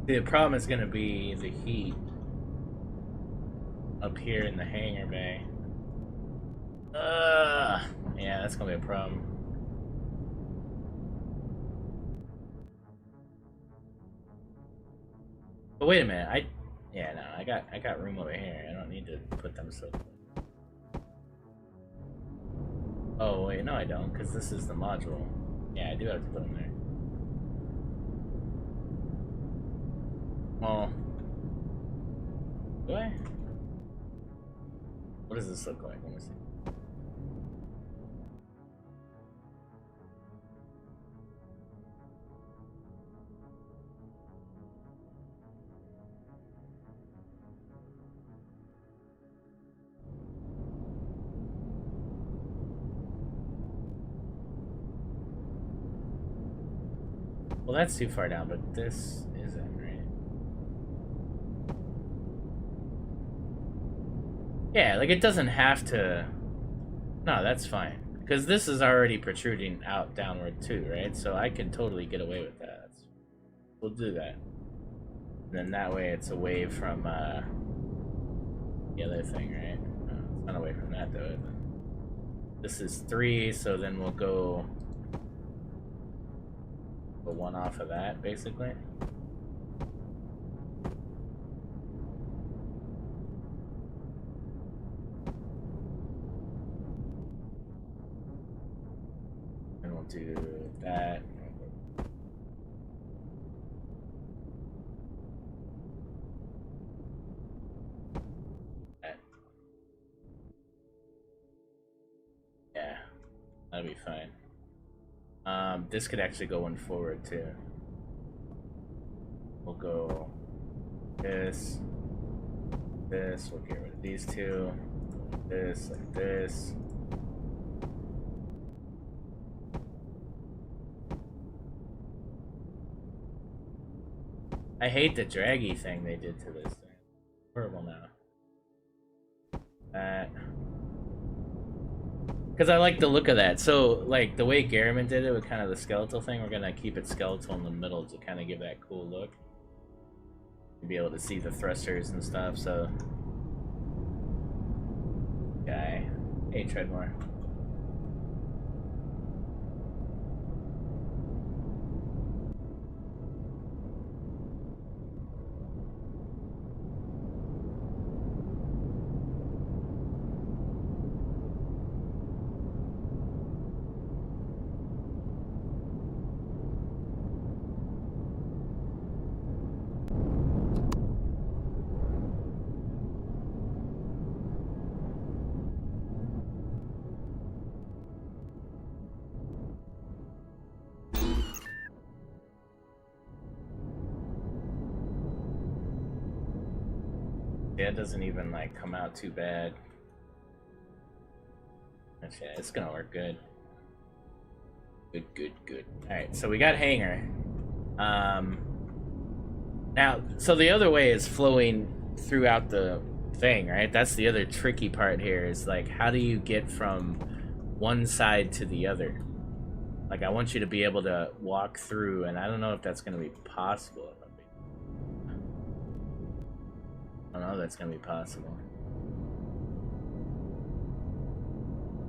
The problem is gonna be the heat up here in the hangar bay. Yeah, that's gonna be a problem. But wait a minute, yeah, no, I got room over here. I don't need to put them so. Oh wait, no, I don't, because this is the module. Yeah, I do have to put them there. Well, do I? What does this look like? Let me see. Well, that's too far down, but this isn't, right? Yeah, like it doesn't have to... No, that's fine. Because this is already protruding out downward too, right? So I can totally get away with that. We'll do that. And then that way it's away from the other thing, right? No, it's not away from that though, is it? This is 3, so then we'll go... one off of that, basically. And we'll do that. That. Yeah, that'll be fine. This could actually go one forward too. We'll go this, we'll get rid of these two, this, like this. I hate the draggy thing they did to this thing. Horrible now. That. Because I like the look of that. So, like, the way Garriman did it with kind of the skeletal thing, we're going to keep it skeletal in the middle to kind of give that cool look. To be able to see the thrusters and stuff, so... Guy. Hey, Treadmore. Yeah, it doesn't even like come out too bad. Yeah, it's gonna work good. Good. Alright, so we got hanger. Now, so the other way is flowing throughout the thing, right? That's the other tricky part here, is like, how do you get from one side to the other? Like, I want you to be able to walk through, and I don't know if that's gonna be possible. I don't know if that's gonna be possible.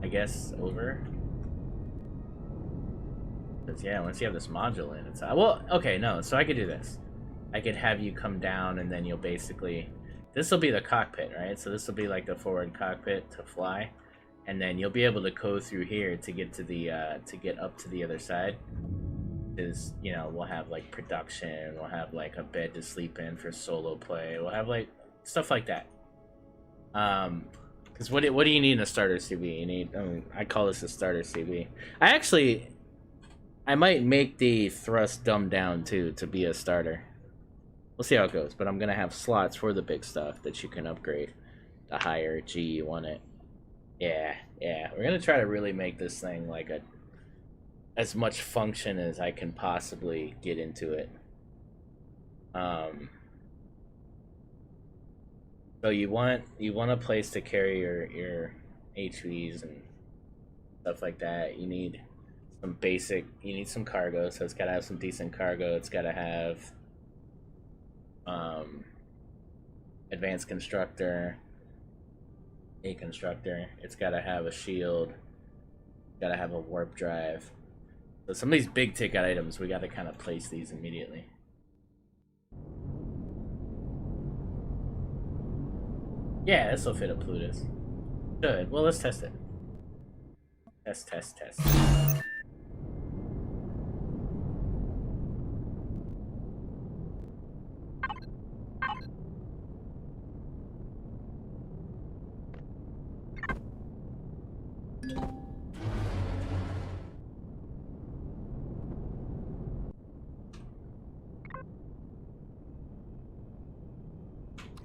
I guess over? Because, yeah, once you have this module in, it's... Well, okay, no, so I could do this. I could have you come down, and then you'll basically... This will be the cockpit, right? So this will be like the forward cockpit to fly. And then you'll be able to go through here to get to the, to get up to the other side. Is, you know, we'll have, like, production, we'll have, like, a bed to sleep in for solo play, we'll have, like, stuff like that. Because what do you need in a starter CB? You need, I call this a starter CB. I might make the thrust dumbed down too to be a starter. We'll see how it goes, but I'm gonna have slots for the big stuff that you can upgrade. The higher G you want it. Yeah, we're gonna try to really make this thing like as much function as I can possibly get into it. So you want a place to carry your HVs and stuff like that. You need some some cargo, so it's gotta have some decent cargo. It's gotta have advanced constructor, a constructor. It's got to have a shield. Got to have a warp drive. So some of these big ticket items, we got to kind of place these immediately. Yeah, this will fit a Plutus. Good. Well, let's test it. Test.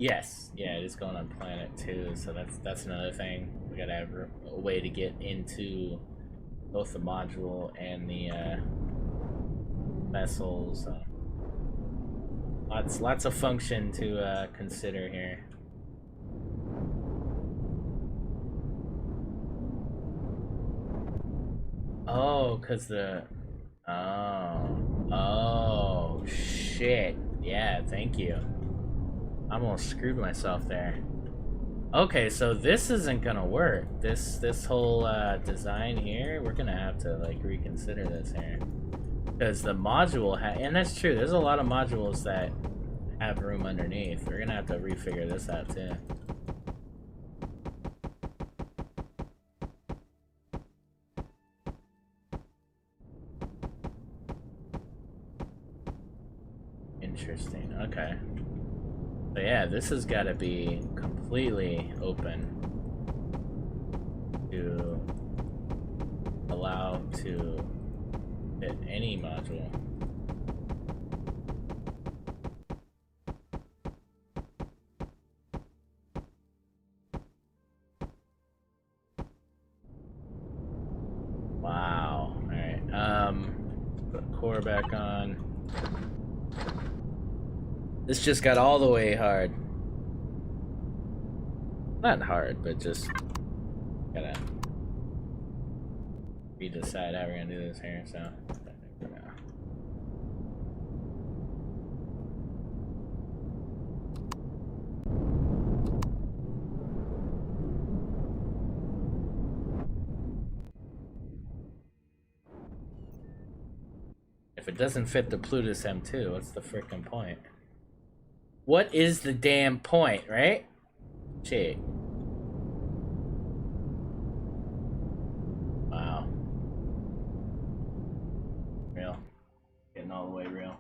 Yes, yeah, it is going on planet 2, so that's another thing. We gotta have a way to get into both the module and the vessels. Lots of function to consider here. Oh, cause the oh shit. Yeah, thank you. I almost screwed myself there. Okay, so this isn't gonna work. This whole design here, we're gonna have to like reconsider this here, because the module and that's true. There's a lot of modules that have room underneath. We're gonna have to refigure this out too. Interesting. Okay. So yeah, this has got to be completely open to allow to fit any module. Wow. All right. Put core back on. This just got all the way hard. Not hard, but just gotta decide how we're gonna do this here, so for now. If it doesn't fit the Plutus M2, what's the frickin' point? What is the damn point, right? Shit. Wow. Real. Getting all the way real.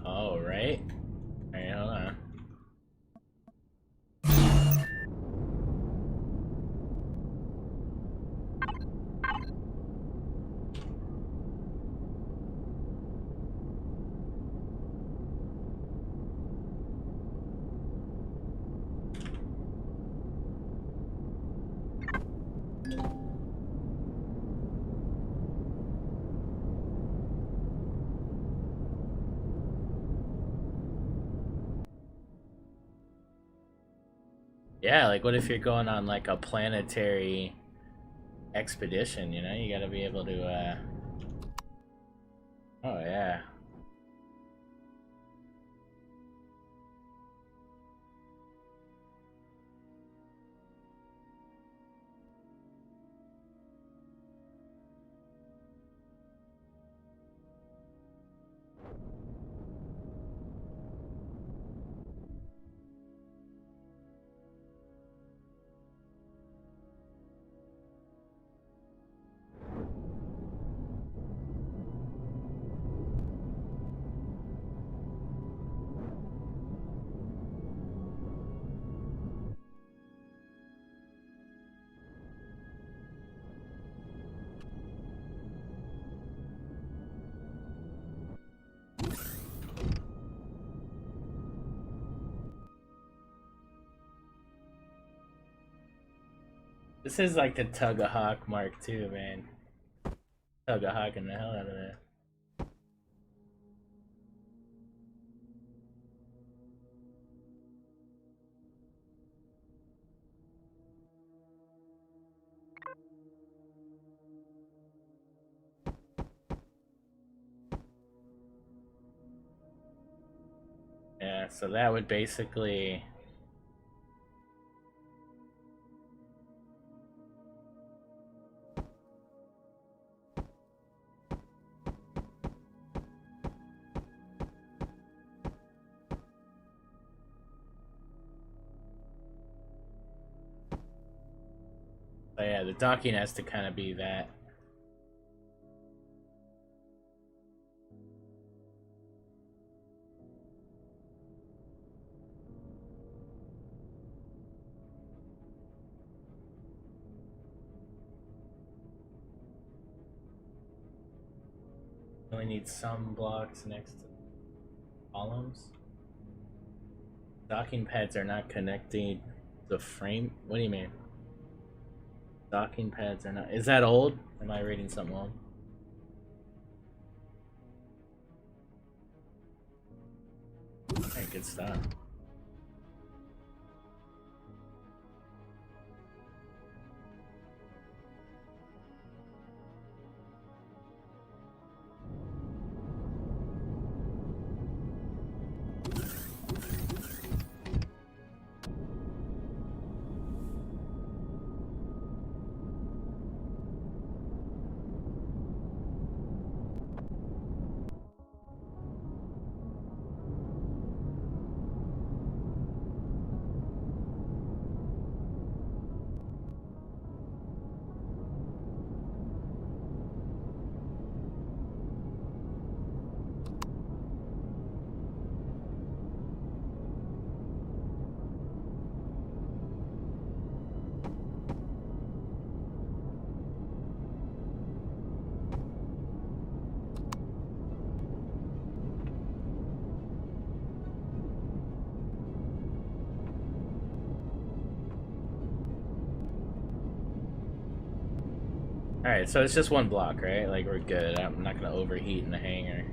Oh, right. Alright, hold on. Yeah, like what if you're going on like a planetary expedition, you know? You gotta be able to, oh yeah. This is like the Tug of Hawk Mark II, man. Tug a hogging the hell out of that. Yeah, so that would basically... So yeah, the docking has to kind of be that. Only need some blocks next to columns. Docking pads are not connecting the frame. What do you mean? Docking pads are not. Is that old? Am I reading something wrong? Alright, good stuff. Alright, so it's just one block, right? Like, we're good. I'm not gonna overheat in the hangar.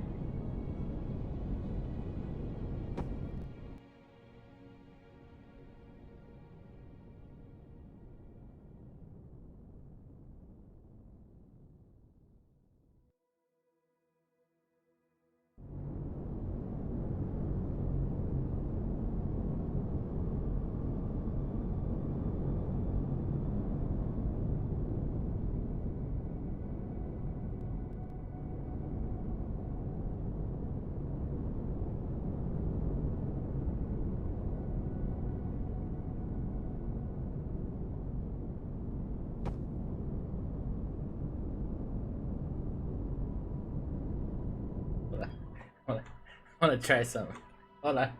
I wanna try something. Hold on.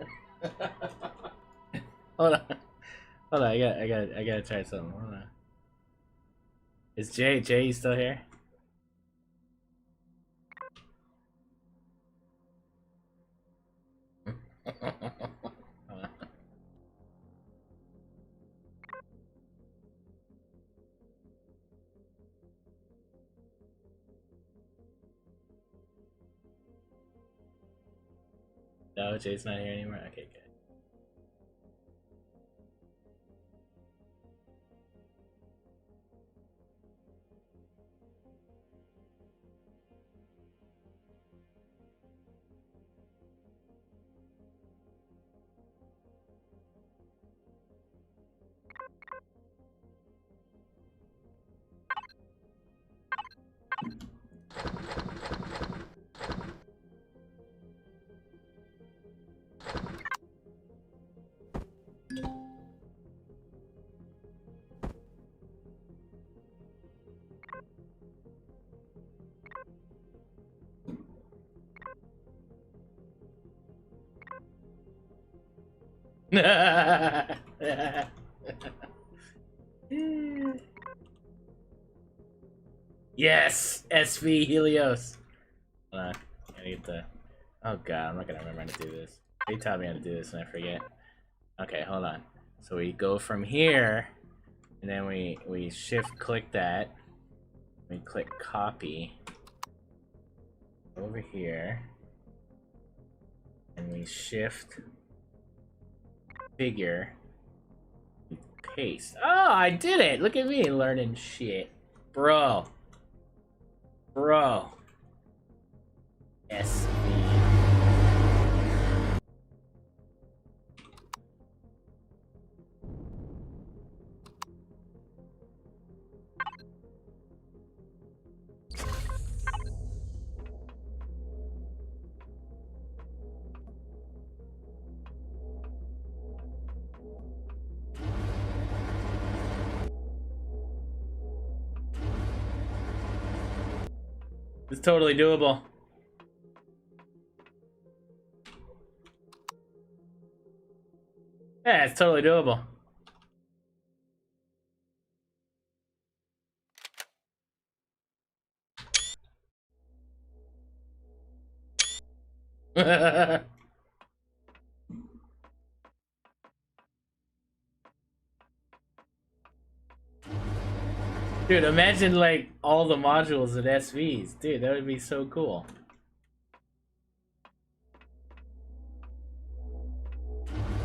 Hold on. Hold on, I gotta try something. Hold on. Is Jay still here? Hold on. No, Jay's not here anymore? Okay, good. Yes! SV Helios! Hold on. Gotta get the... Oh god, I'm not gonna remember how to do this. They taught me how to do this and I forget. Okay, hold on. So we go from here, and then we shift click that. We click copy. over here, and we shift figure, paste. Oh, I did it! Look at me learning shit. Bro. SV. It's totally doable. Yeah, it's totally doable. Dude, imagine like all the modules at SVs. Dude, that would be so cool.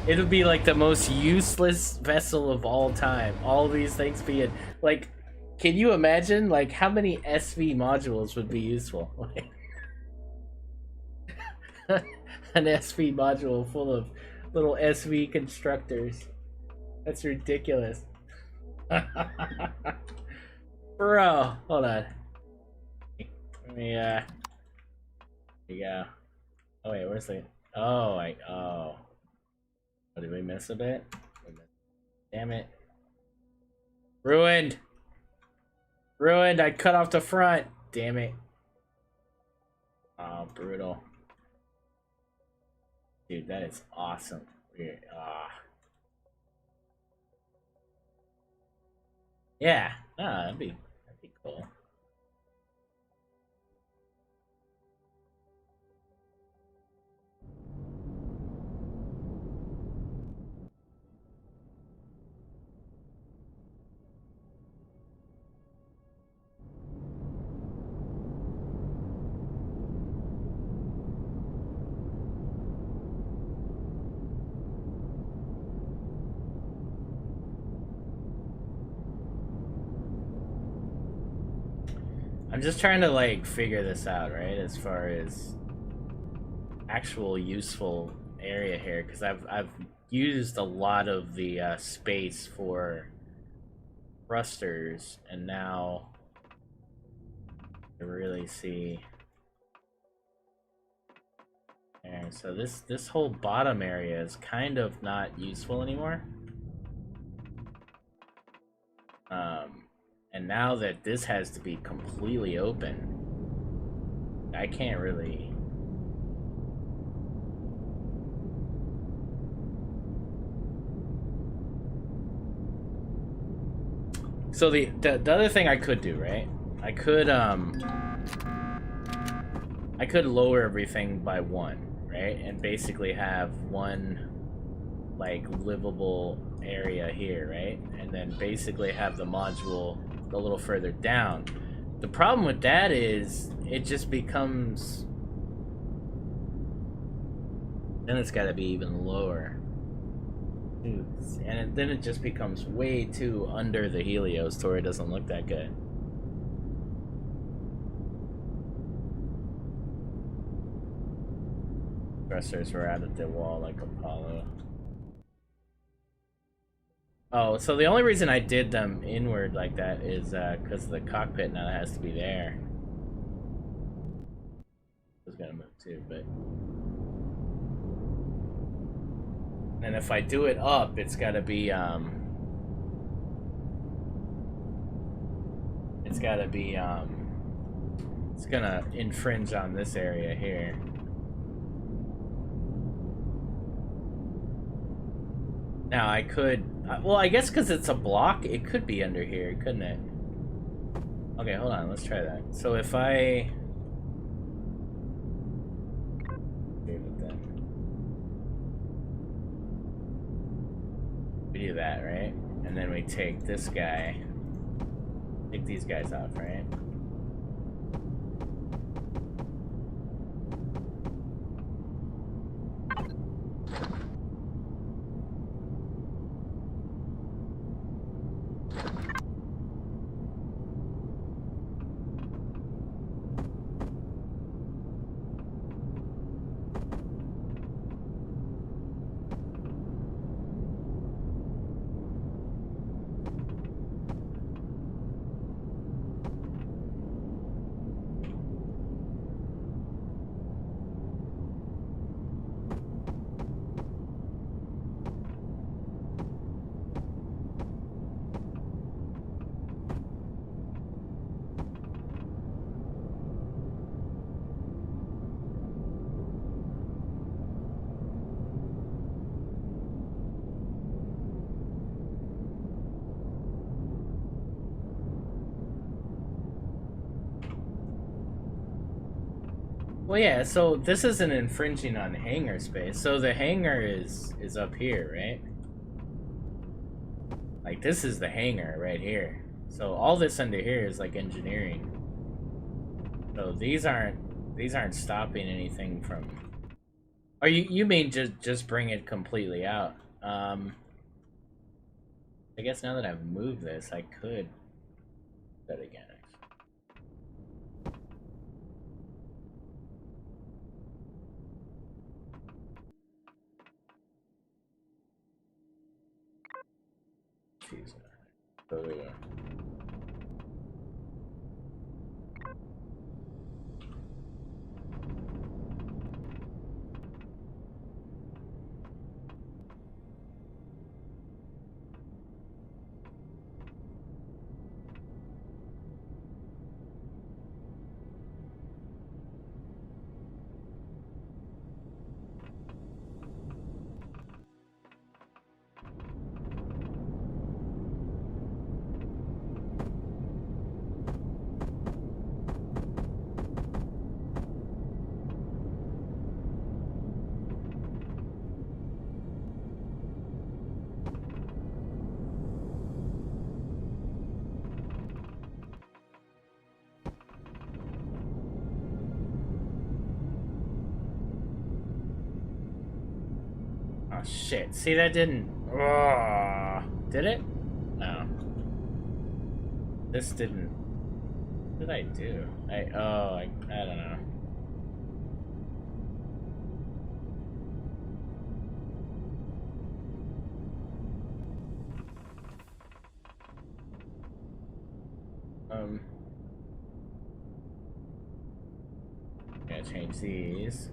It would be like the most useless vessel of all time. All these things being like, can you imagine like how many SV modules would be useful? An SV module full of little SV constructors. That's ridiculous. Bro, hold on. Let me, here you go. Oh wait, where's the, oh, oh. Oh, did we miss a bit? Damn it. Ruined! Ruined, I cut off the front! Damn it. Oh, brutal. Dude, that is awesome. Weird. Yeah, that'd be cool. I'm just trying to like figure this out, right? As far as actual useful area here, because I've used a lot of the space for thrusters, and now I really see. And so this whole bottom area is kind of not useful anymore. And now that this has to be completely open, I can't really. So the other thing I could do, right? I could lower everything by 1, right? And basically have one like livable area here, right? And then basically have the module a little further down. The problem with that is it just becomes, then it's got to be even lower. And then it just becomes way too under the Helios to where it doesn't look that good. Thrusters were out of the wall like Apollo. Oh, so the only reason I did them inward like that is because the cockpit now has to be there. I was gonna move too, but. And if I do it up, it's gotta be, it's gonna infringe on this area here. Now I could, well, I guess because it's a block, it could be under here, couldn't it? Okay, hold on, let's try that. So if I... We do that, right? And then we take this guy, take these guys off, right? Well, yeah, so this isn't infringing on hangar space. So the hangar is up here, right? Like, this is the hangar right here. So all this under here is like engineering. So these aren't stopping anything from. Or you mean just bring it completely out? I guess now that I've moved this, I could do that again. Jeez. So, oh shit! See, that didn't. Oh, did it? No. This didn't. What did I do? I don't know. Gotta change these.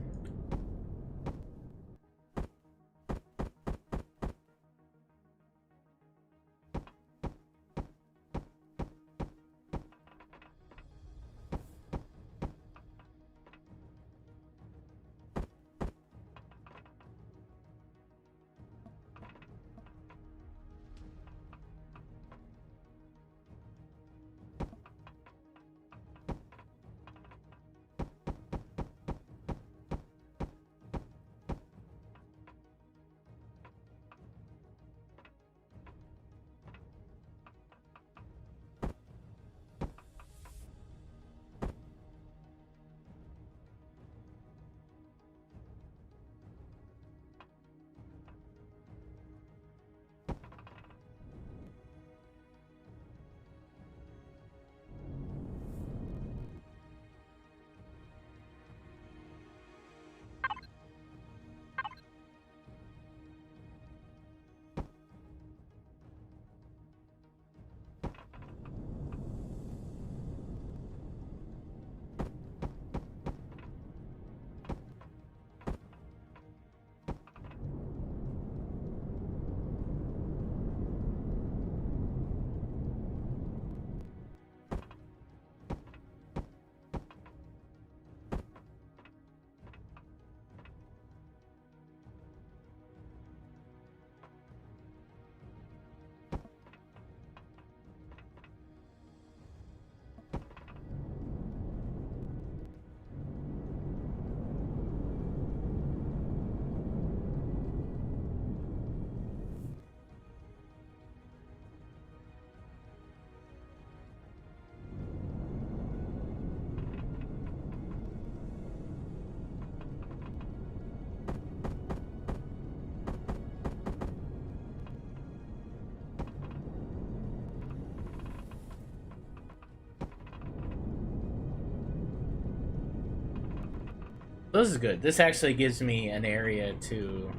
This is good. This actually gives me an area to,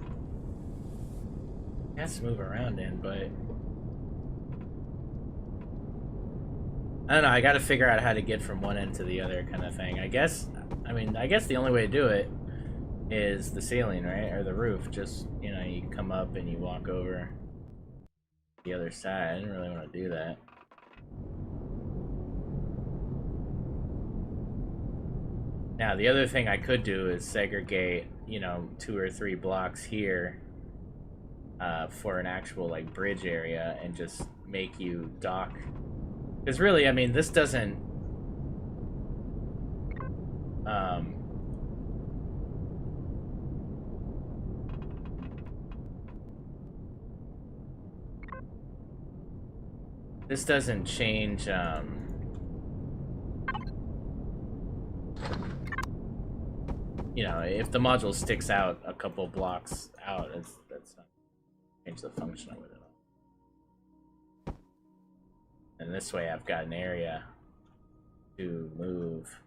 I guess, move around in, but I don't know. I got to figure out how to get from one end to the other, kind of thing. I guess the only way to do it is the ceiling, right, or the roof. Just, you know, you come up and you walk over the other side. I didn't really want to do that. Now, the other thing I could do is segregate, you know, 2 or 3 blocks here for an actual, like, bridge area and just make you dock. Because really, I mean, this doesn't... This doesn't change, you know, if the module sticks out a couple blocks out, that's not change the function of it at all. And this way I've got an area to move.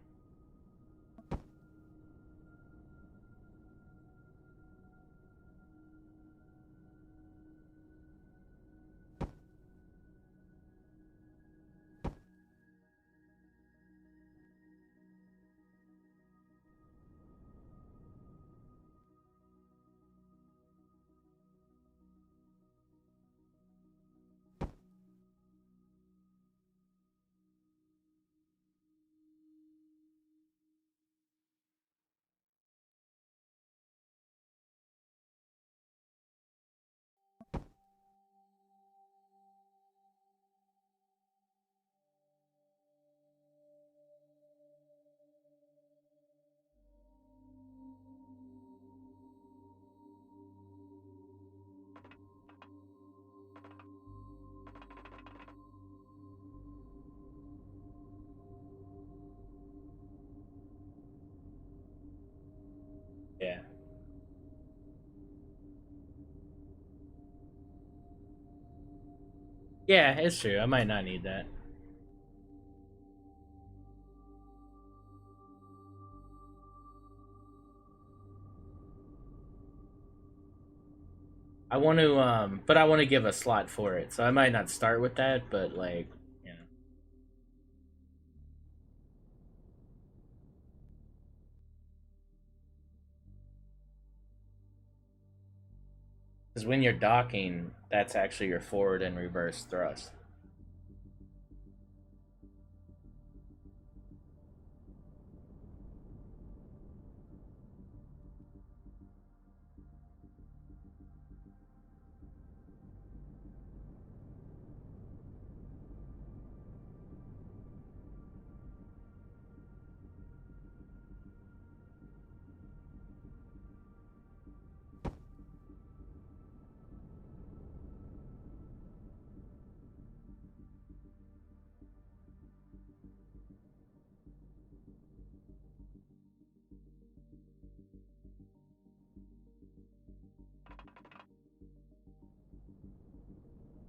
Yeah. Yeah, it's true. I might not need that. I want to, but I want to give a slot for it, so I might not start with that, but like, you know. Because when you're docking, that's actually your forward and reverse thrust.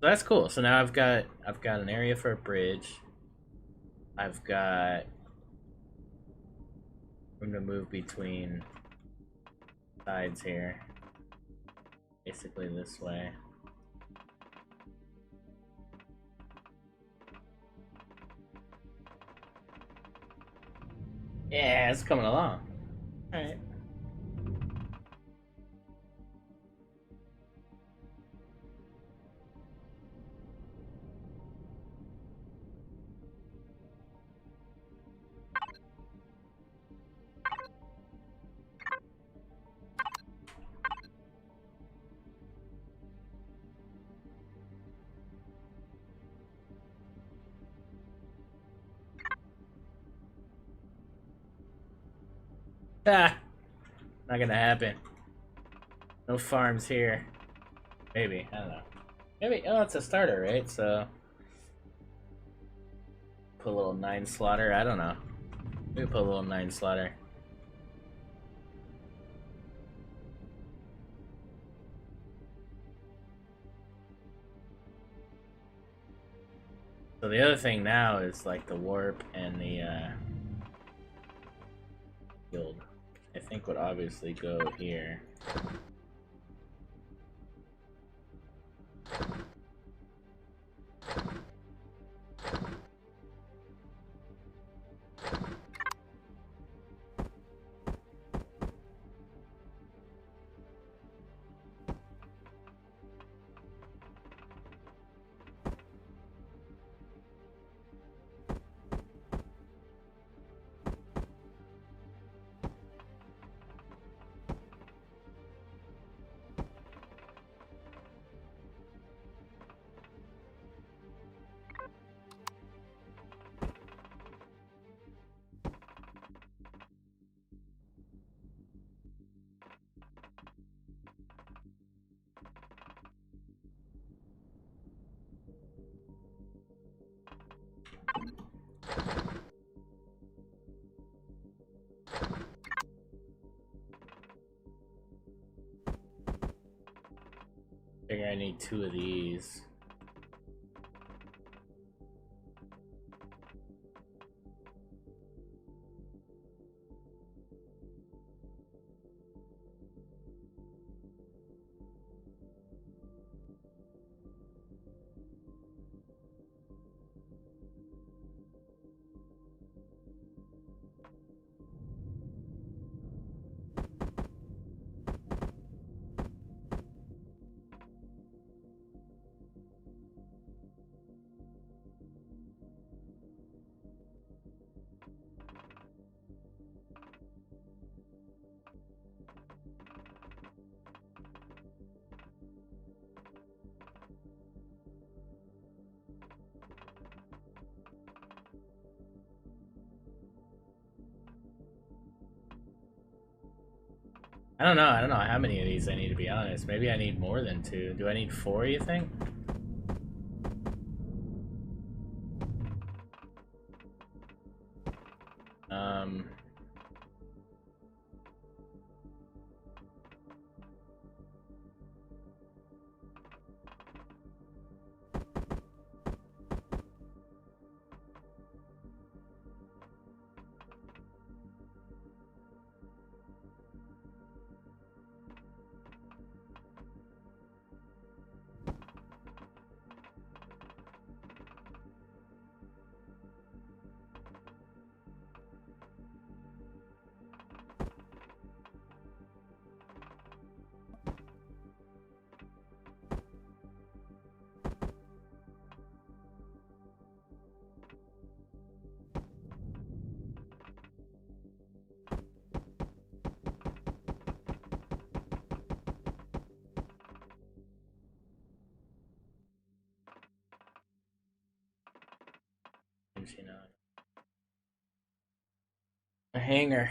So that's cool. So now I've got an area for a bridge. I've got room to move between sides here. Basically this way. Yeah, it's coming along. Alright. Ah! Not gonna happen. No farms here. Maybe, I don't know. Maybe, oh, it's a starter, right? So put a little 9 slaughter, I don't know. Maybe put a little 9 slaughter. So the other thing now is like the warp and the guild. I think would obviously go here. Figure I need 2 of these. I don't know. I don't know how many of these I need, to be honest. Maybe I need more than 2. Do I need 4, you think? You know, a hanger.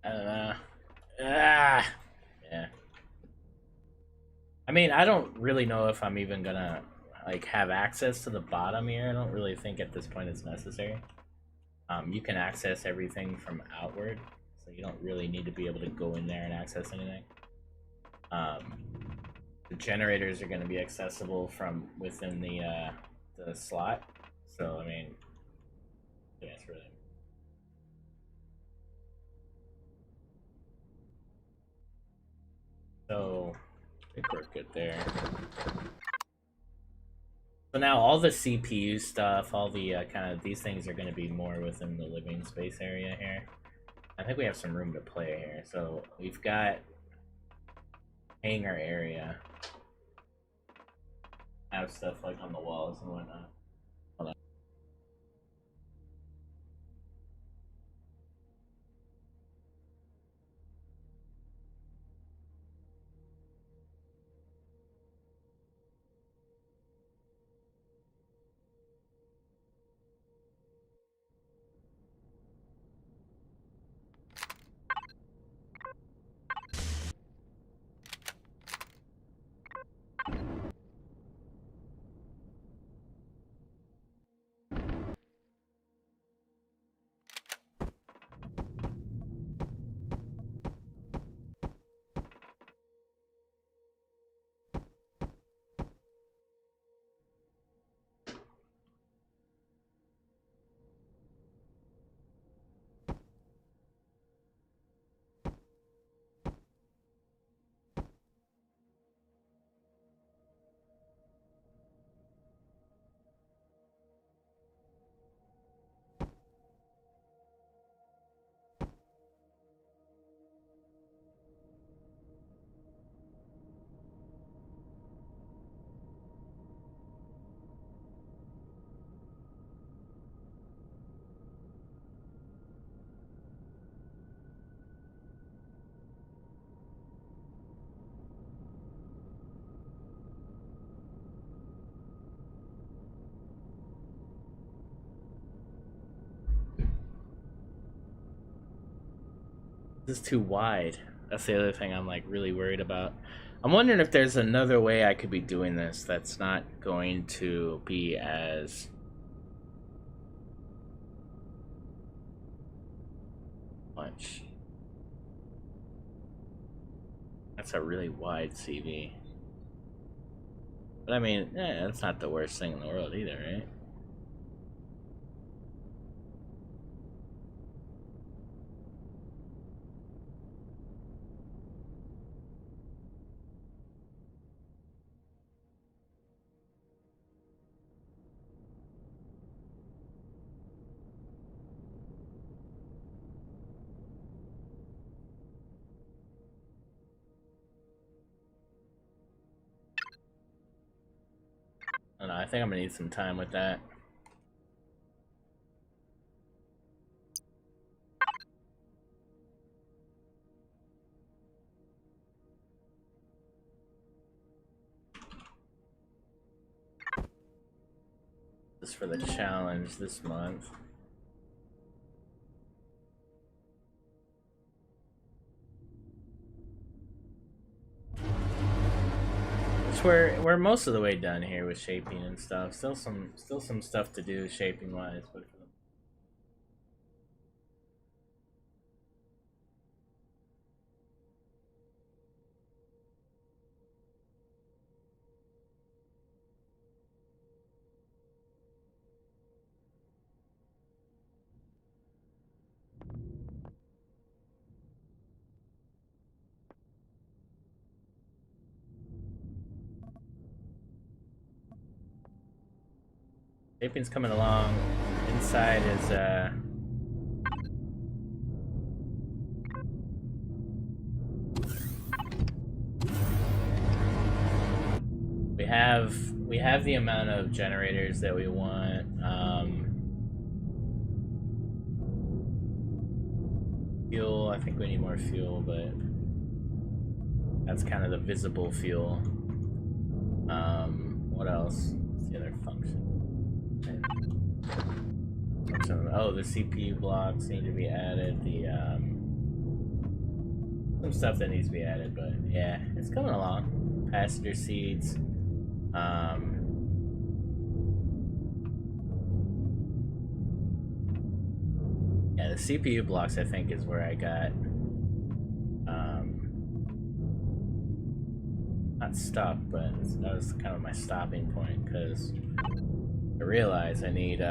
I don't know. Ah, yeah. I mean, I don't really know if I'm even gonna like have access to the bottom here. I don't really think at this point it's necessary. You can access everything from outward, so you don't really need to be able to go in there and access anything. The generators are going to be accessible from within the slot, so I mean, yeah, it's really. So, I think we're good there. So now all the CPU stuff, all the kind of these things are going to be more within the living space area here. I think we have some room to play here. So we've got hangar area. Have stuff like on the walls and whatnot. Hold on. This is too wide. That's the other thing I'm like really worried about. I'm wondering if there's another way I could be doing this that's not going to be as much. That's a really wide CV. But I mean, that's not the worst thing in the world either, right? I don't know, I think I'm gonna need some time with that. Just for the challenge this month. Which we're most of the way done here with shaping and stuff. Still some stuff to do shaping wise, but shaping's coming along. Inside is we have the amount of generators that we want. Fuel, I think we need more fuel, but that's kind of the visible fuel. What else? What's the other function? Oh, the CPU blocks need to be added. The some stuff that needs to be added, but yeah, it's coming along. Passenger seats. Yeah, the CPU blocks I think is where I got not stuck, but that was kind of my stopping point because I realized I need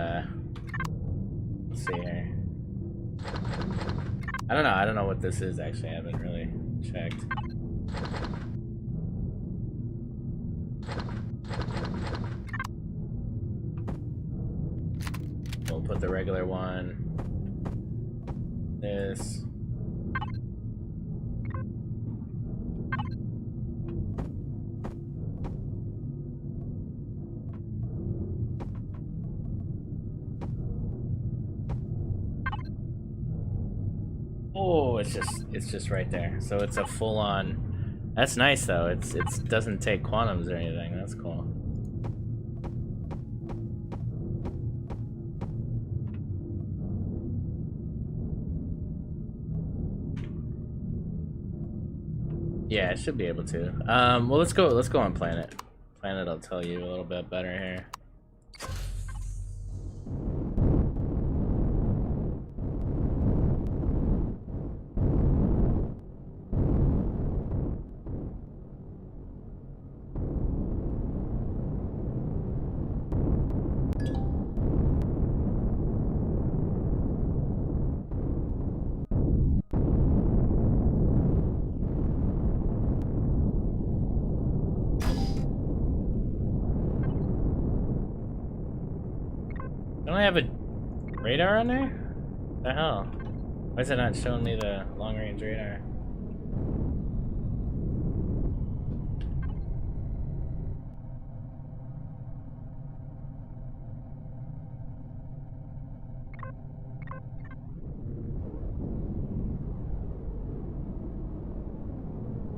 let's see here. I don't know what this is actually. I haven't really checked. We'll put the regular one. This. Oh, it's just right there. So it's a full-on. That's nice though. It doesn't take quantums or anything. That's cool. Yeah, it should be able to. Well, let's go on planet. Planet, I'll tell you a little bit better here. Don't I have a radar on there? What the hell? Why is it not showing me the long-range radar?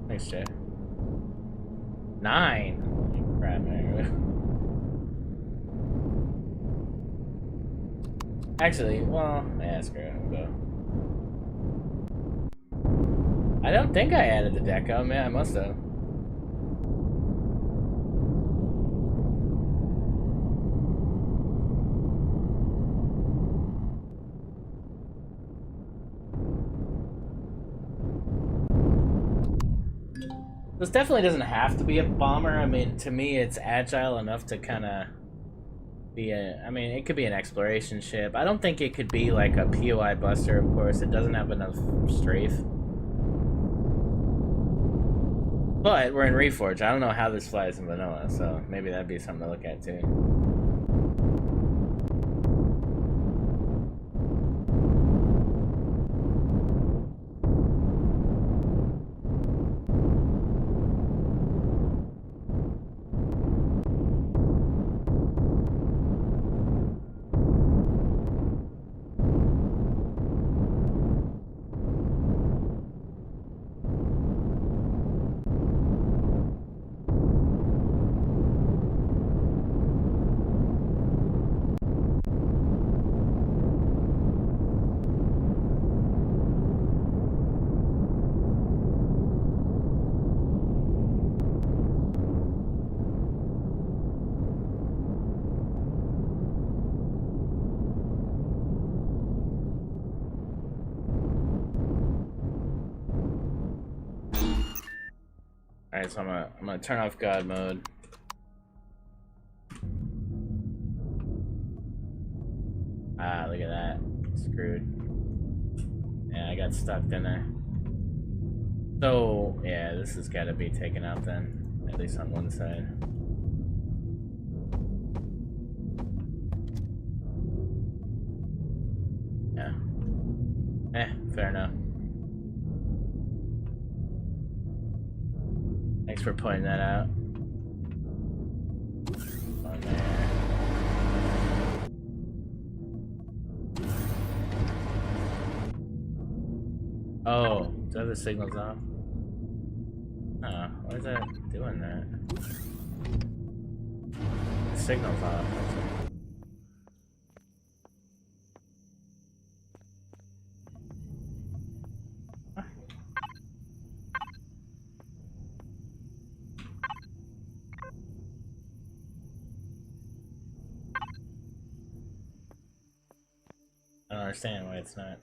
Thanks, Jay. 9! Holy crap, man. Actually, well, I ask her. I'll go. I don't think I added the deco. Man, I must have. This definitely doesn't have to be a bomber. I mean, to me, it's agile enough to kind of be a... I mean, it could be an exploration ship. I don't think it could be like a POI buster, of course. It doesn't have enough strafe. But we're in Reforged. I don't know how this flies in vanilla, so maybe that'd be something to look at, too. Alright, so I'm gonna turn off God mode. Ah, look at that. Screwed. Yeah, I got stuck, didn't I? So, yeah, this has got to be taken out then. At least on one side. Yeah. Fair enough. Thanks for pointing that out. On there. Oh, do I have the signals off? Oh, why is that doing that? The signal's off. I don't understand why it's not.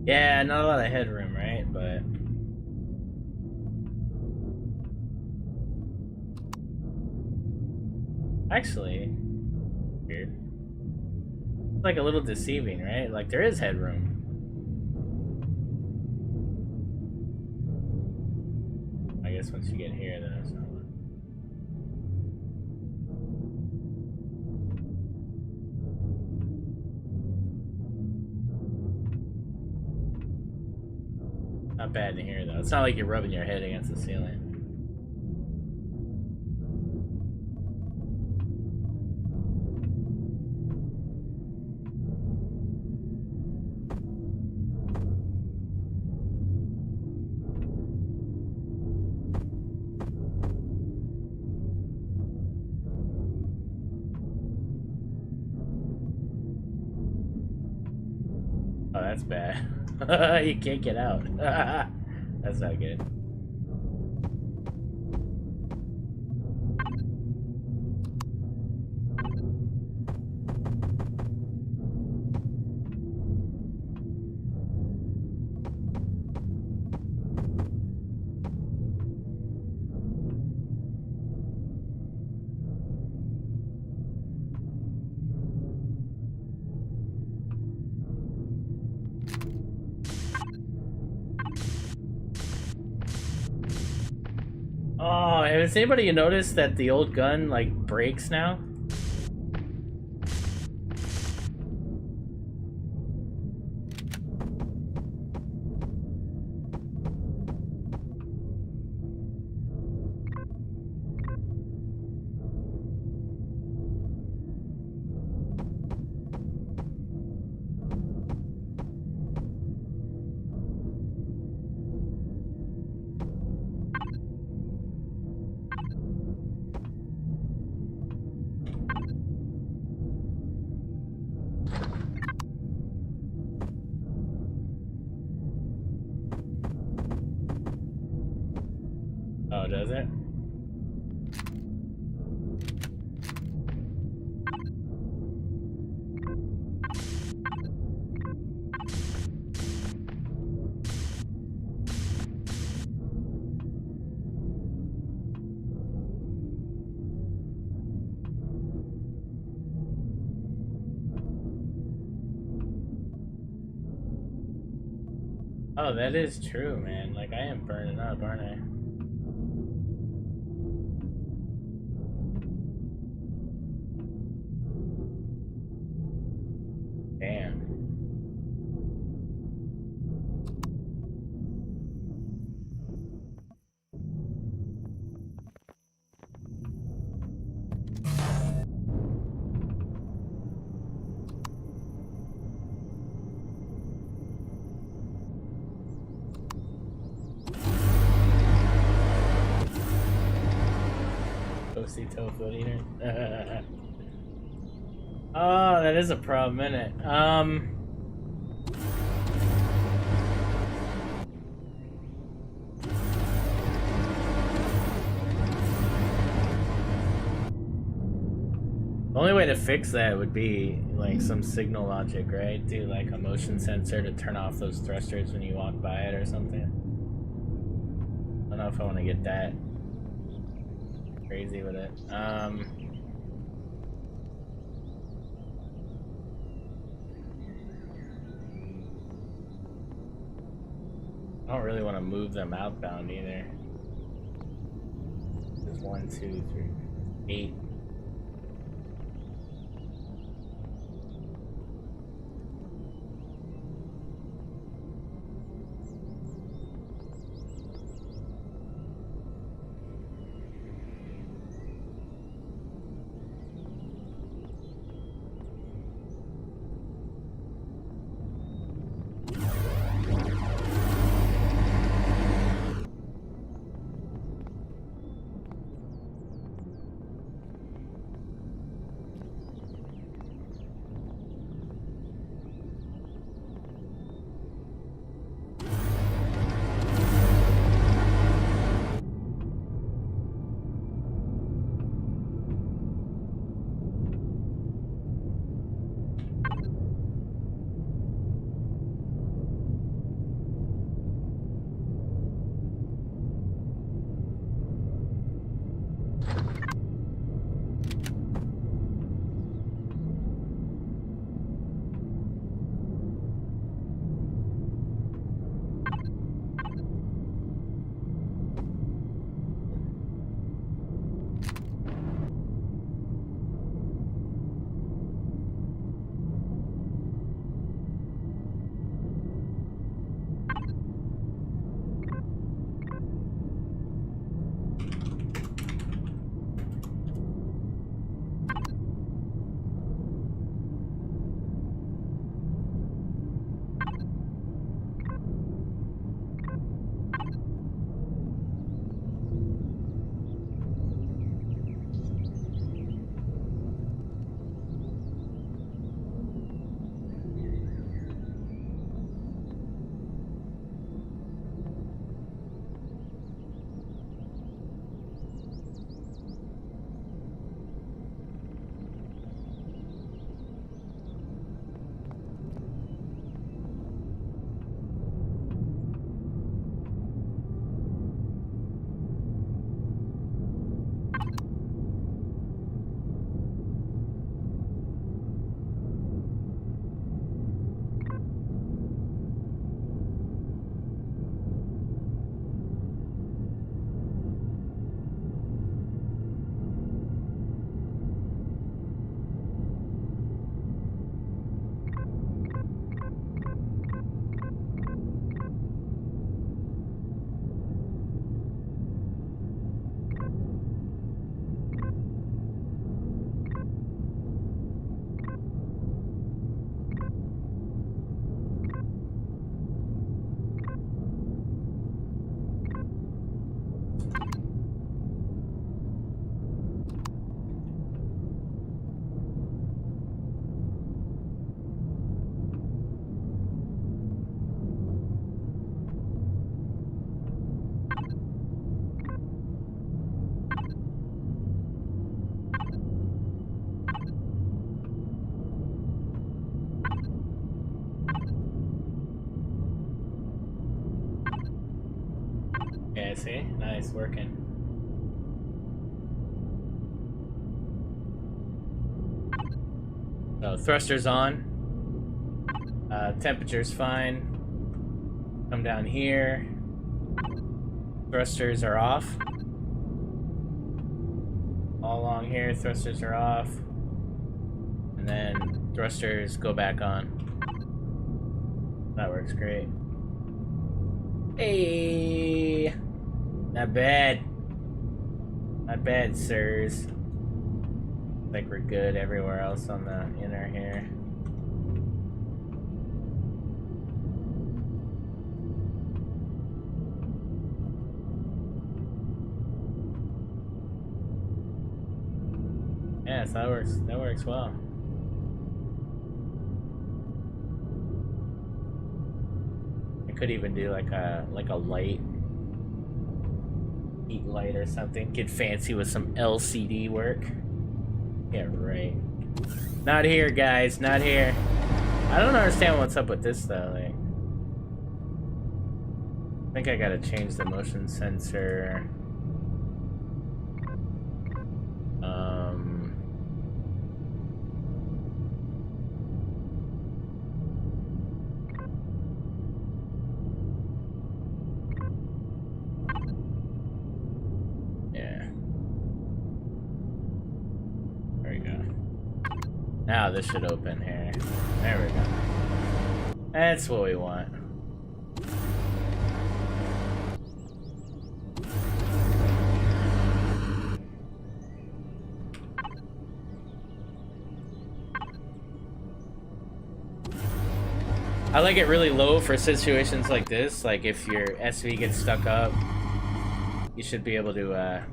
Yeah, not a lot of headroom, right? But actually, weird. It's like a little deceiving, right? Like there is headroom. I guess once you get here, then it's not. Not bad in here though. It's not like you're rubbing your head against the ceiling. that's bad. You can't get out. That's not good. Oh, has anybody noticed that the old gun, like, breaks now? Oh, does it? Oh, that is true, man. Like, I am burning up, aren't I? Damn. Toasty tofu eater. Oh, that is a problem, isn't it? The only way to fix that would be like some signal logic, right? Do like a motion sensor to turn off those thrusters when you walk by it or something. I don't know if I want to get that crazy with it. I don't really want to move them outbound either. There's 1, 2, 3, 8. Yeah, see? Nice, working. So, thrusters on. Temperature's fine. Come down here. Thrusters are off. All along here, thrusters are off. And then thrusters go back on. That works great. Hey! Not bad. Not bad, sirs. Like we're good everywhere else on the inner here. Yes, that works. That works well. I could even do like a light, heat light or something. Get fancy with some LCD work. Yeah, right. Not here, guys. Not here. I don't understand what's up with this though. Like, I think I gotta change the motion sensor. Yeah. There we go. Now this should open here. There we go. That's what we want. I like it really low for situations like this. Like if your SV gets stuck up, you should be able to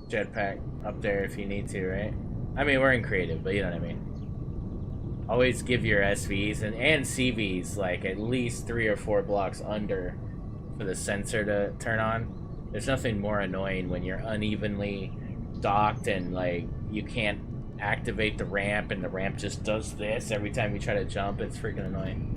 jetpack up there if you need to, right? I mean, we're in creative, but you know what I mean. Always give your SVs and CVs like at least 3 or 4 blocks under for the sensor to turn on. There's nothing more annoying when you're unevenly docked and like you can't activate the ramp and the ramp just does this every time you try to jump. It's freaking annoying.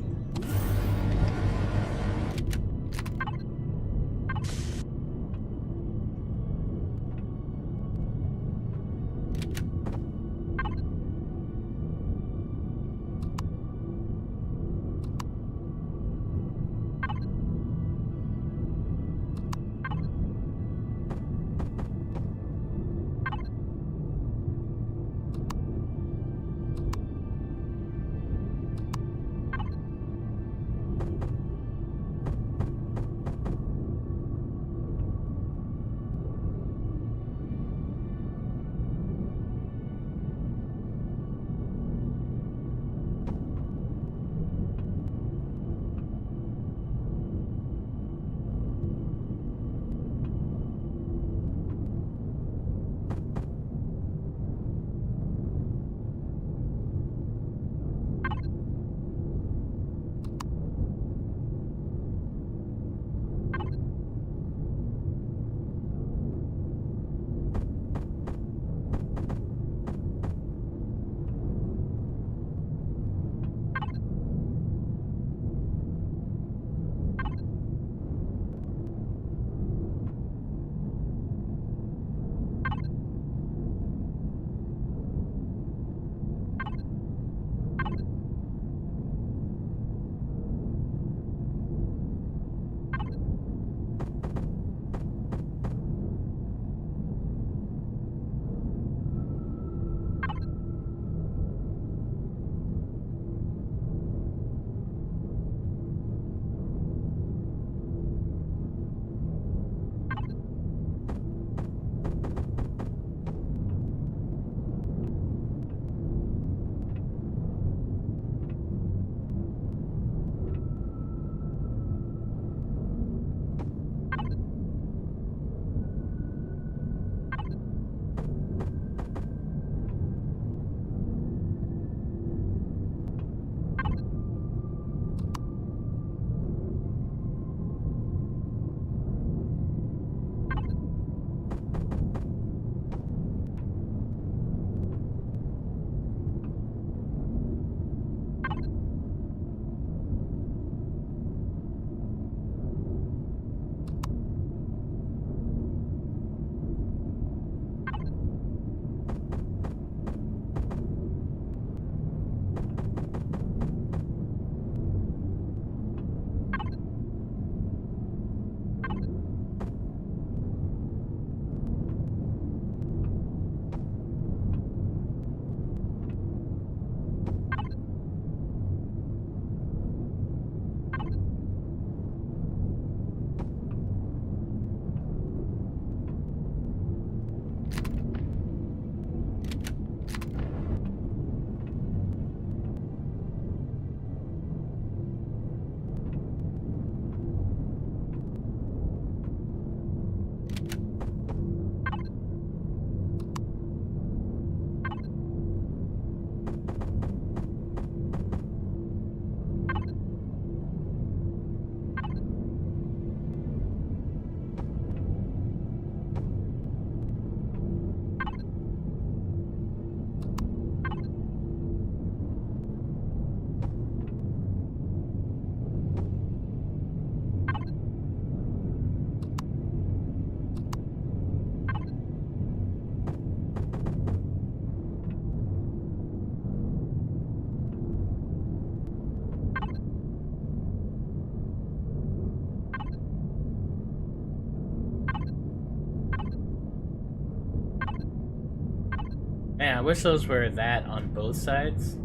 Man, I wish those were that on both sides.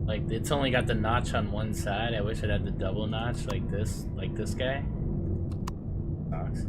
Like, it's only got the notch on one side. I wish it had the double notch like this guy. Sucks.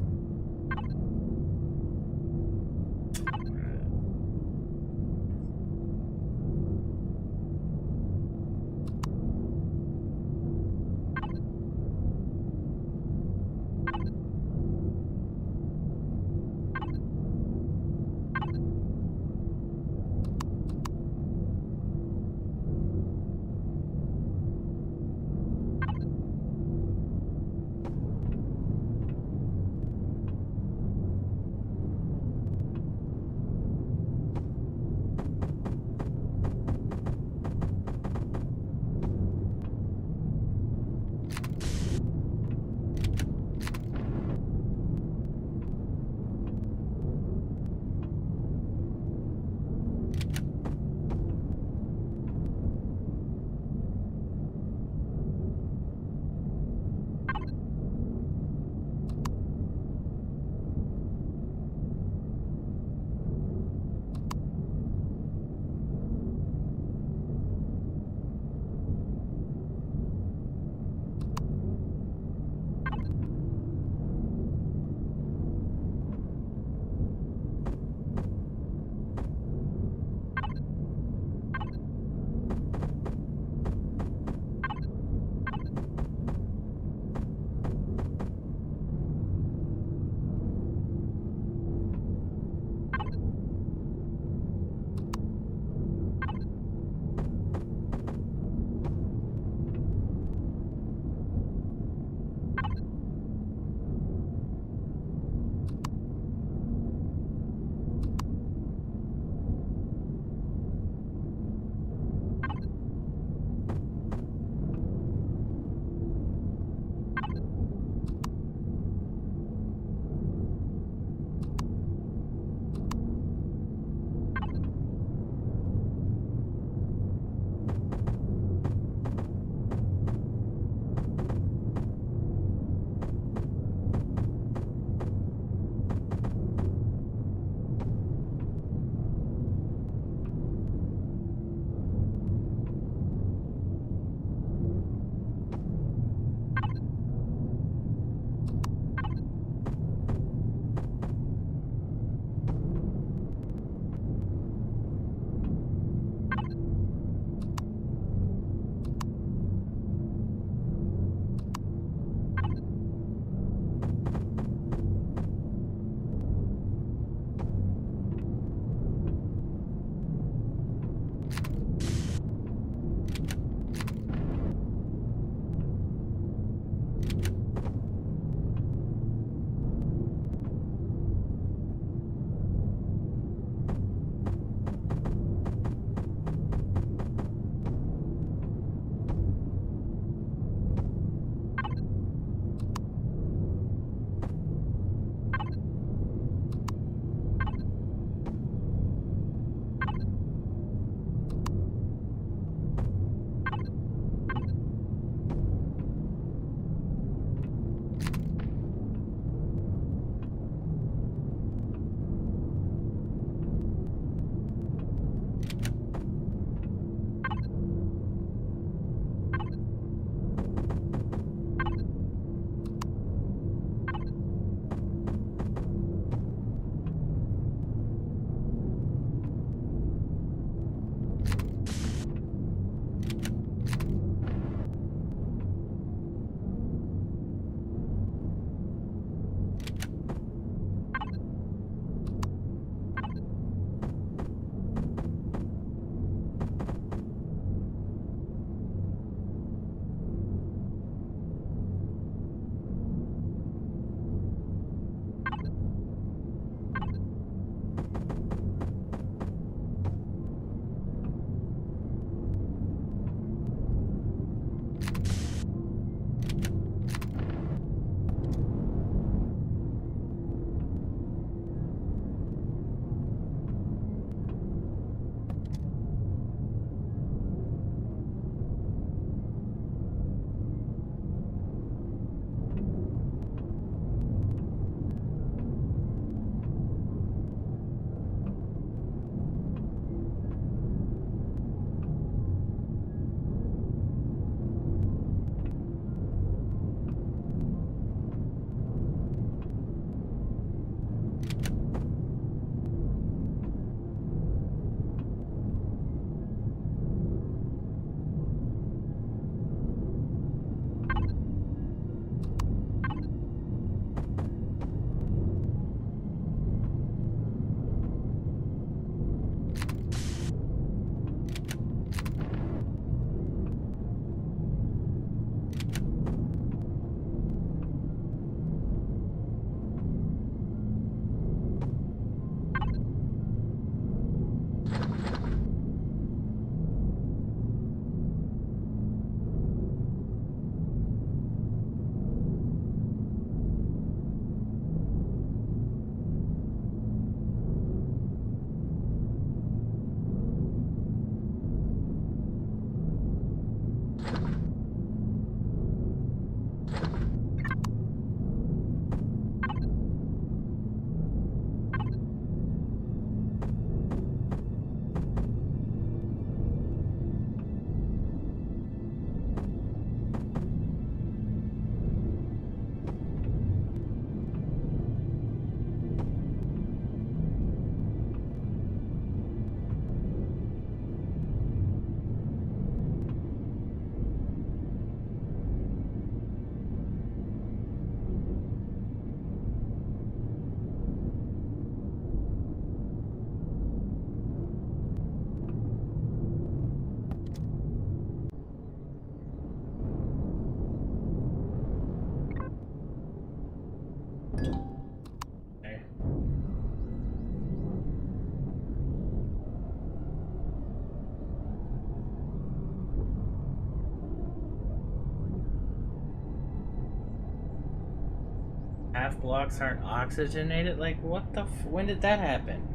Half blocks aren't oxygenated? Like, what the when did that happen?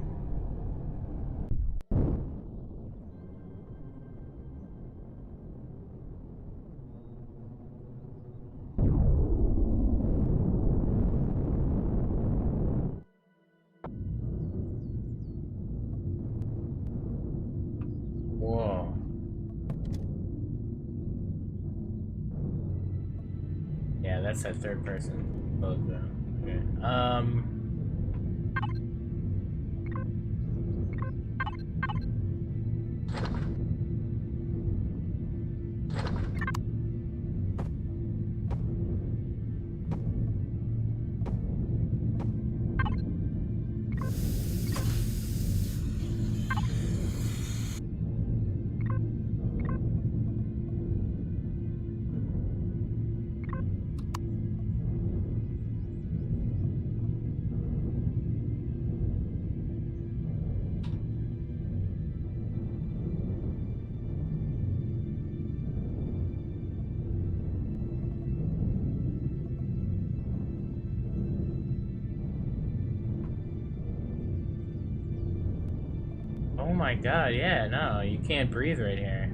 Whoa. Yeah, that's that third person logo. Okay. Oh my god, yeah, no, you can't breathe right here.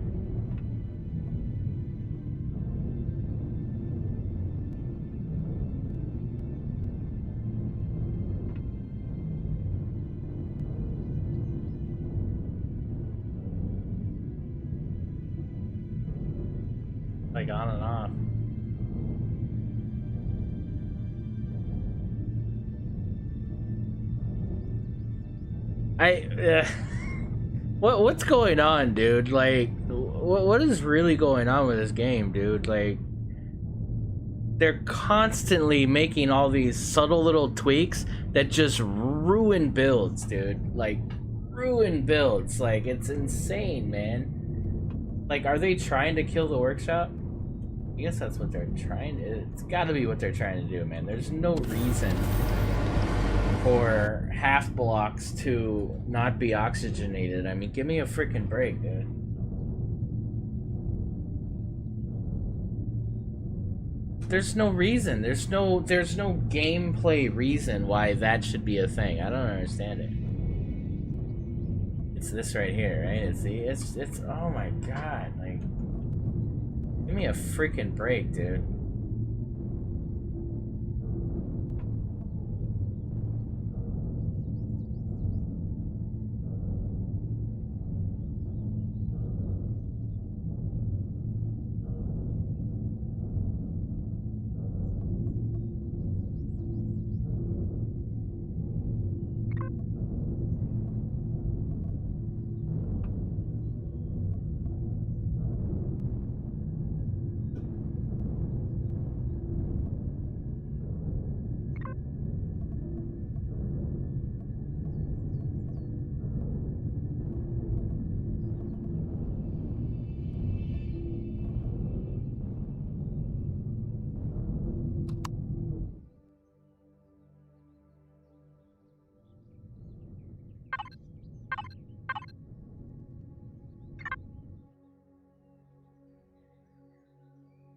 Like on and off. What's going on, dude? Like, what is really going on with this game, dude? Like, they're constantly making all these subtle little tweaks that just ruin builds, dude. Like, ruin builds. Like, it's insane, man. Like, are they trying to kill the workshop? I guess that's what they're trying to. It's got to be what they're trying to do, man. There's no reason for half blocks to not be oxygenated. I mean, give me a freaking break, dude. There's no reason. There's no gameplay reason why that should be a thing. I don't understand it. It's this right here, right? It's oh my god, like, give me a freaking break, dude.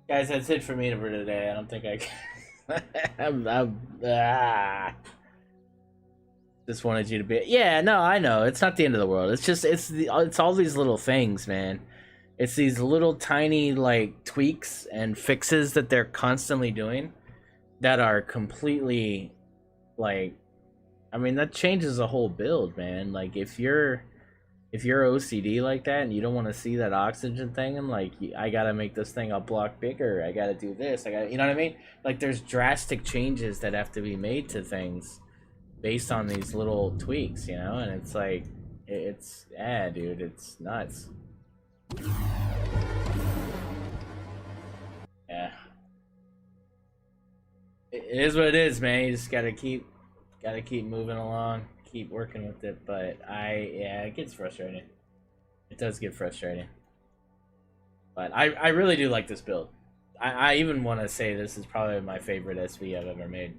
Guys, that's it for me for today. I don't think I can. Just wanted you to be. Yeah, no, I know. It's not the end of the world. It's just it's all these little things, man. It's these little tiny like tweaks and fixes that they're constantly doing that are completely like, I mean, that changes the whole build, man. Like if you're OCD like that and you don't want to see that oxygen thing, and like, I gotta make this thing a block bigger, I gotta do this, I gotta, you know what I mean? Like there's drastic changes that have to be made to things based on these little tweaks, you know? And it's like, it's, yeah, dude, it's nuts. Yeah. It is what it is, man. You just gotta keep moving along. Keep working with it, but yeah, it gets frustrating. It does get frustrating. But I really do like this build. I even want to say this is probably my favorite SV I've ever made.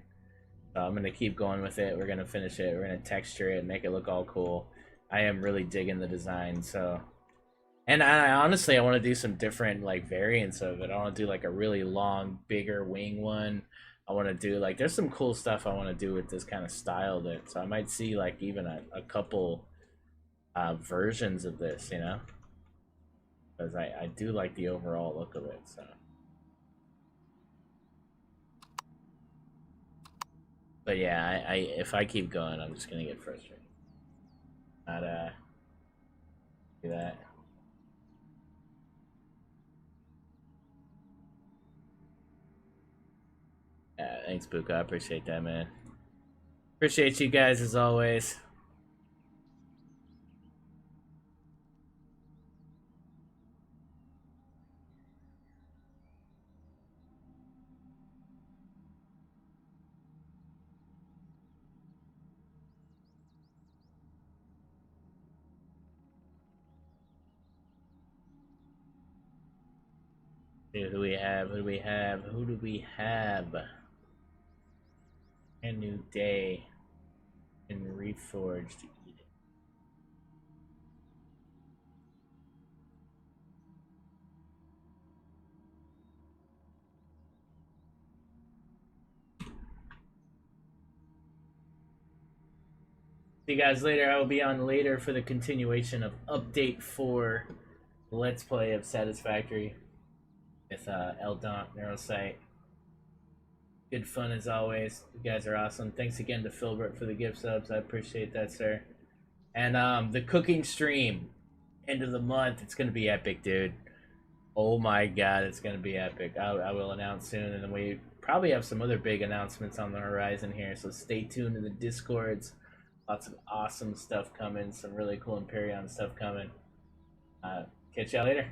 So I'm gonna keep going with it. We're gonna finish it. We're gonna texture it, make it look all cool. I am really digging the design. So, and I honestly, I want to do some different like variants of it. I want to do like a really long, bigger wing one, I want to do. Like, there's some cool stuff I want to do with this kind of style. That so I might see like even a couple versions of this, you know, because I do like the overall look of it. So, but yeah, I if I keep going, I'm just gonna get frustrated. Not do that. Thanks, Buka. I appreciate that, man. Appreciate you guys as always. Who do we have? Who do we have? Who do we have? A new day in Reforged. See you guys later. I will be on later for the continuation of Update 4 Let's Play of Satisfactory with Eldont Neurosite. Good fun as always. You guys are awesome. Thanks again to Filbert for the gift subs. I appreciate that, sir. And the cooking stream, end of the month, it's going to be epic, dude. Oh my god, it's going to be epic. I will announce soon, and then we probably have some other big announcements on the horizon here, so stay tuned in the Discords. Lots of awesome stuff coming, some really cool Empyrion stuff coming. Catch y'all later.